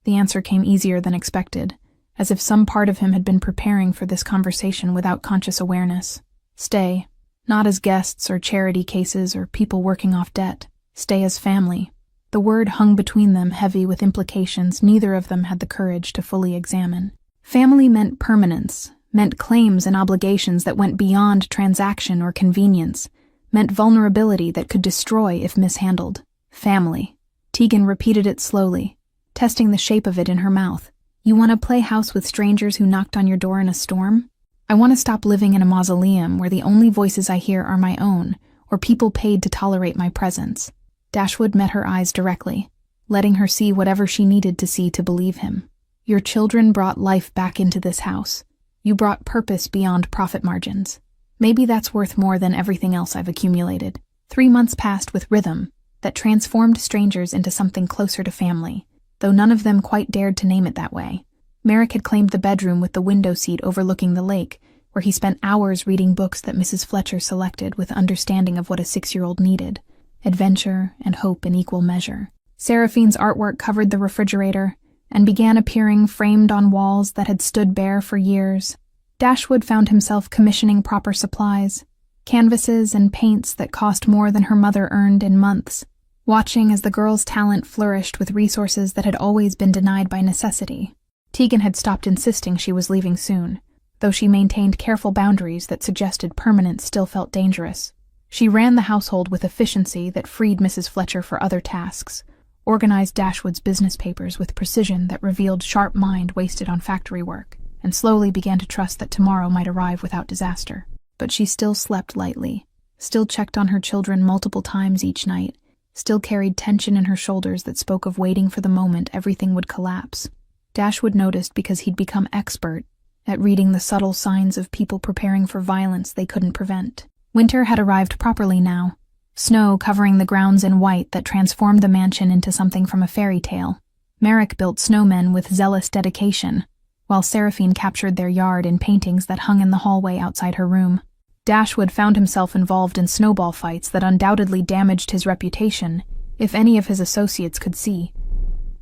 [SPEAKER 1] The answer came easier than expected, as if some part of him had been preparing for this conversation without conscious awareness. Stay, not as guests or charity cases or people working off debt. Stay as family. The word hung between them, heavy with implications neither of them had the courage to fully examine. Family meant permanence, meant claims and obligations that went beyond transaction or convenience, meant vulnerability that could destroy if mishandled. Family. Tegan repeated it slowly, testing the shape of it in her mouth. You want to play house with strangers who knocked on your door in a storm? I want to stop living in a mausoleum where the only voices I hear are my own, or people paid to tolerate my presence. Dashwood met her eyes directly, letting her see whatever she needed to see to believe him. Your children brought life back into this house. You brought purpose beyond profit margins. Maybe that's worth more than everything else I've accumulated. 3 months passed with rhythm that transformed strangers into something closer to family, though none of them quite dared to name it that way. Merrick had claimed the bedroom with the window seat overlooking the lake, where he spent hours reading books that Mrs. Fletcher selected with understanding of what a 6-year-old needed. Adventure and hope in equal measure. Seraphine's artwork covered the refrigerator and began appearing framed on walls that had stood bare for years. Dashwood found himself commissioning proper supplies, canvases and paints that cost more than her mother earned in months, watching as the girl's talent flourished with resources that had always been denied by necessity. Tegan had stopped insisting she was leaving soon, though she maintained careful boundaries that suggested permanence still felt dangerous. She ran the household with efficiency that freed Mrs. Fletcher for other tasks, organized Dashwood's business papers with precision that revealed sharp mind wasted on factory work, and slowly began to trust that tomorrow might arrive without disaster. But she still slept lightly, still checked on her children multiple times each night, still carried tension in her shoulders that spoke of waiting for the moment everything would collapse. Dashwood noticed because he'd become expert at reading the subtle signs of people preparing for violence they couldn't prevent. Winter had arrived properly now, snow covering the grounds in white that transformed the mansion into something from a fairy tale. Merrick built snowmen with zealous dedication, while Seraphine captured their yard in paintings that hung in the hallway outside her room. Dashwood found himself involved in snowball fights that undoubtedly damaged his reputation, if any of his associates could see.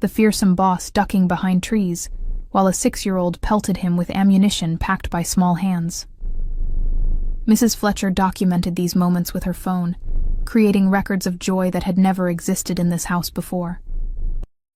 [SPEAKER 1] The fearsome boss ducking behind trees, while a 6-year-old pelted him with ammunition packed by small hands. Mrs. Fletcher documented these moments with her phone, creating records of joy that had never existed in this house before.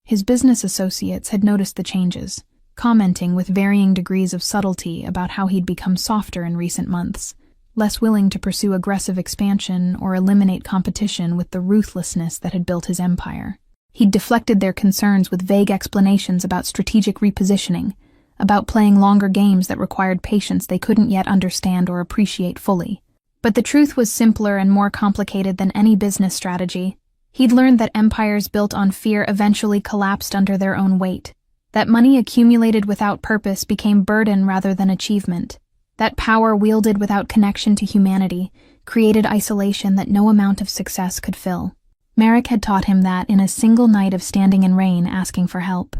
[SPEAKER 1] His business associates had noticed the changes, commenting with varying degrees of subtlety about how he'd become softer in recent months, less willing to pursue aggressive expansion or eliminate competition with the ruthlessness that had built his empire. He'd deflected their concerns with vague explanations about strategic repositioning, about playing longer games that required patience they couldn't yet understand or appreciate fully. But the truth was simpler and more complicated than any business strategy. He'd learned that empires built on fear eventually collapsed under their own weight, that money accumulated without purpose became burden rather than achievement, That power, wielded without connection to humanity, created isolation that no amount of success could fill. Merrick had taught him that in a single night of standing in rain asking for help.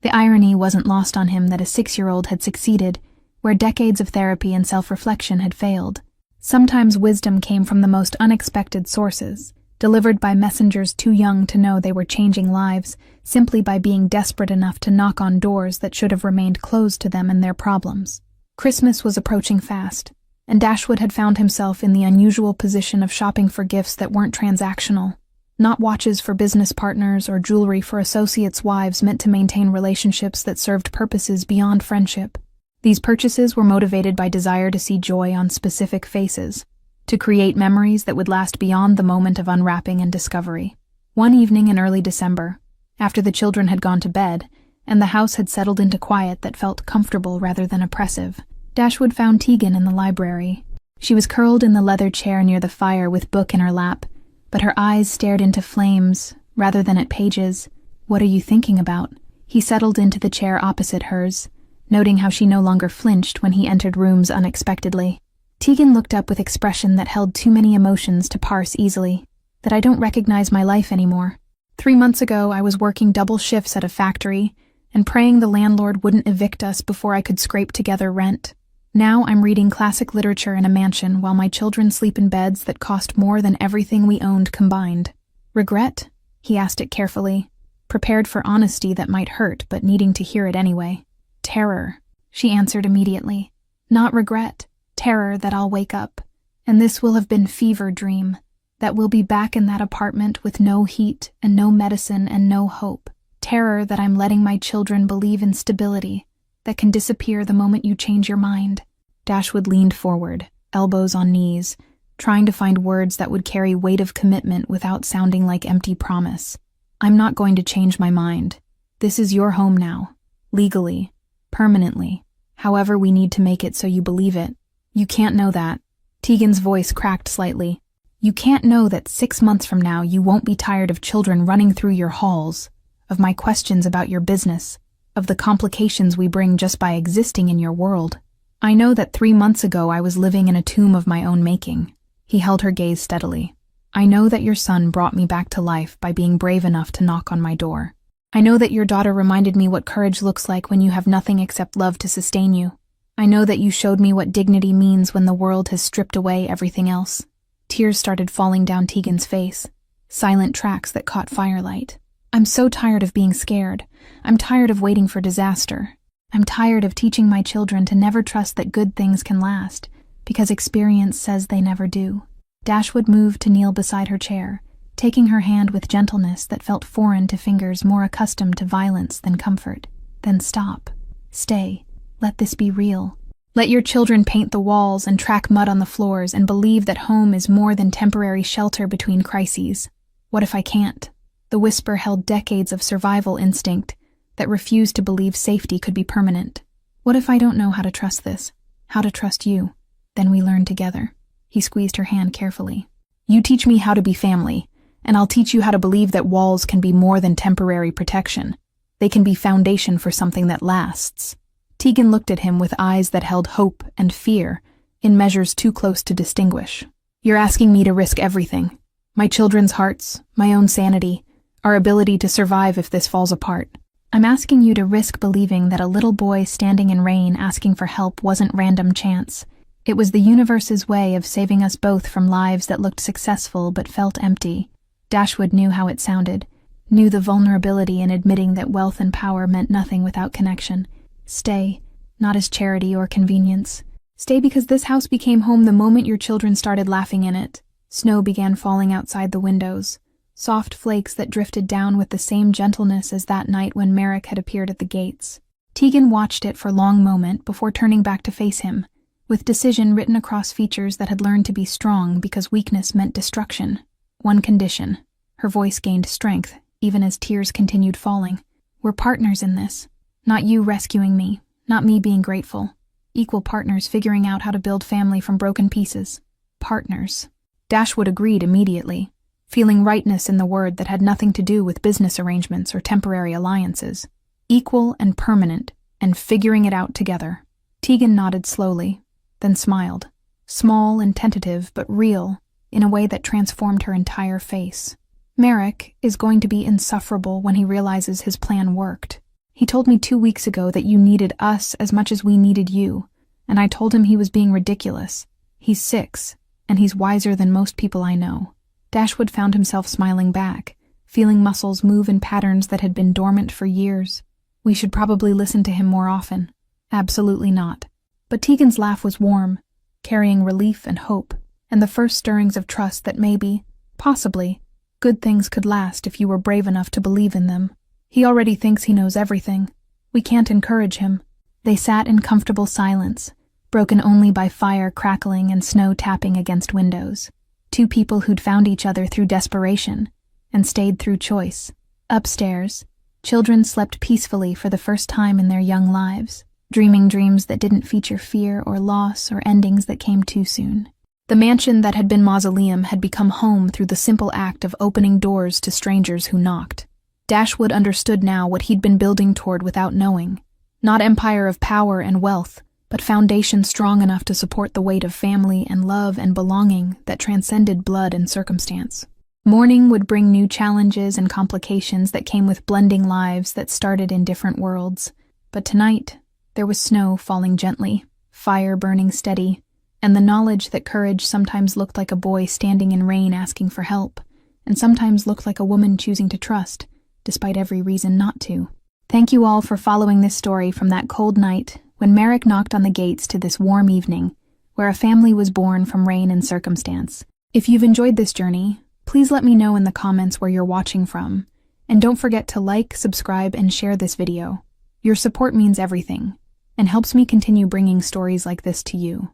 [SPEAKER 1] The irony wasn't lost on him that a 6-year-old had succeeded, where decades of therapy and self-reflection had failed. Sometimes wisdom came from the most unexpected sources, delivered by messengers too young to know they were changing lives, simply by being desperate enough to knock on doors that should have remained closed to them and their problems. Christmas was approaching fast, and Dashwood had found himself in the unusual position of shopping for gifts that weren't transactional. Not watches for business partners or jewelry for associates' wives meant to maintain relationships that served purposes beyond friendship. These purchases were motivated by desire to see joy on specific faces, to create memories that would last beyond the moment of unwrapping and discovery. One evening in early December, after the children had gone to bed, and the house had settled into quiet that felt comfortable rather than oppressive, Dashwood found Tegan in the library. She was curled in the leather chair near the fire with book in her lap, but her eyes stared into flames rather than at pages. "What are you thinking about?" He settled into the chair opposite hers, noting how she no longer flinched when he entered rooms unexpectedly. Tegan looked up with expression that held too many emotions to parse easily. "That I don't recognize my life anymore. 3 months ago, I was working double shifts at a factory and praying the landlord wouldn't evict us before I could scrape together rent. Now I'm reading classic literature in a mansion while my children sleep in beds that cost more than everything we owned combined." "Regret?" He asked it carefully, prepared for honesty that might hurt but needing to hear it anyway. "Terror," she answered immediately. "Not regret. Terror that I'll wake up, and this will have been fever dream, that we'll be back in that apartment with no heat and no medicine and no hope. Terror that I'm letting my children believe in stability, that can disappear the moment you change your mind." Dashwood leaned forward, elbows on knees, trying to find words that would carry weight of commitment without sounding like empty promise. "I'm not going to change my mind. This is your home now, legally, permanently, however we need to make it so you believe it. You can't know that." Tegan's voice cracked slightly. "You can't know that 6 months from now you won't be tired of children running through your halls, of my questions about your business, of the complications we bring just by existing in your world. I know that 3 months ago I was living in a tomb of my own making." He held her gaze steadily. "I know that your son brought me back to life by being brave enough to knock on my door. I know that your daughter reminded me what courage looks like when you have nothing except love to sustain you. I know that you showed me what dignity means when the world has stripped away everything else." Tears started falling down Tegan's face, silent tracks that caught firelight. "I'm so tired of being scared. I'm tired of waiting for disaster. I'm tired of teaching my children to never trust that good things can last, because experience says they never do." Dashwood moved to kneel beside her chair, taking her hand with gentleness that felt foreign to fingers more accustomed to violence than comfort. "Then stop. Stay. Let this be real. Let your children paint the walls and track mud on the floors and believe that home is more than temporary shelter between crises. What if I can't?" The whisper held decades of survival instinct that refused to believe safety could be permanent. "What if I don't know how to trust this? How to trust you? Then we learn together." He squeezed her hand carefully. "You teach me how to be family, and I'll teach you how to believe that walls can be more than temporary protection. They can be foundation for something that lasts." Tegan looked at him with eyes that held hope and fear, in measures too close to distinguish. "You're asking me to risk everything. My children's hearts, my own sanity, our ability to survive if this falls apart. I'm asking you to risk believing that a little boy standing in rain asking for help wasn't random chance. It was the universe's way of saving us both from lives that looked successful but felt empty." Dashwood knew how it sounded, knew the vulnerability in admitting that wealth and power meant nothing without connection. "Stay, not as charity or convenience. Stay because this house became home the moment your children started laughing in it." Snow began falling outside the windows, soft flakes that drifted down with the same gentleness as that night when Merrick had appeared at the gates. Tegan watched it for a long moment before turning back to face him, with decision written across features that had learned to be strong because weakness meant destruction. "One condition." Her voice gained strength, even as tears continued falling. "We're partners in this. Not you rescuing me, not me being grateful. Equal partners figuring out how to build family from broken pieces. Partners." Dashwood agreed immediately, feeling rightness in the word that had nothing to do with business arrangements or temporary alliances. Equal and permanent, and figuring it out together. Tegan nodded slowly. then smiled. Small and tentative, but real, in a way that transformed her entire face. Merrick is going to be insufferable when he realizes his plan worked. He told me 2 weeks ago that you needed us as much as we needed you, and I told him he was being ridiculous. He's 6, and he's wiser than most people I know. Dashwood found himself smiling back, feeling muscles move in patterns that had been dormant for years. We should probably listen to him more often. Absolutely not. But Tegan's laugh was warm, carrying relief and hope, and the first stirrings of trust that maybe, possibly, good things could last if you were brave enough to believe in them. He already thinks he knows everything. We can't encourage him. They sat in comfortable silence, broken only by fire crackling and snow tapping against windows. Two people who'd found each other through desperation and stayed through choice. Upstairs, children slept peacefully for the first time in their young lives, dreaming dreams that didn't feature fear or loss or endings that came too soon. The mansion that had been mausoleum had become home through the simple act of opening doors to strangers who knocked. Dashwood understood now what he'd been building toward without knowing. Not empire of power and wealth, but foundation strong enough to support the weight of family and love and belonging that transcended blood and circumstance. Morning would bring new challenges and complications that came with blending lives that started in different worlds. But tonight, there was snow falling gently, fire burning steady, and the knowledge that courage sometimes looked like a boy standing in rain asking for help, and sometimes looked like a woman choosing to trust, despite every reason not to. Thank you all for following this story from that cold night when Merrick knocked on the gates to this warm evening, where a family was born from rain and circumstance. If you've enjoyed this journey, please let me know in the comments where you're watching from, and don't forget to like, subscribe, and share this video. Your support means everything, and helps me continue bringing stories like this to you.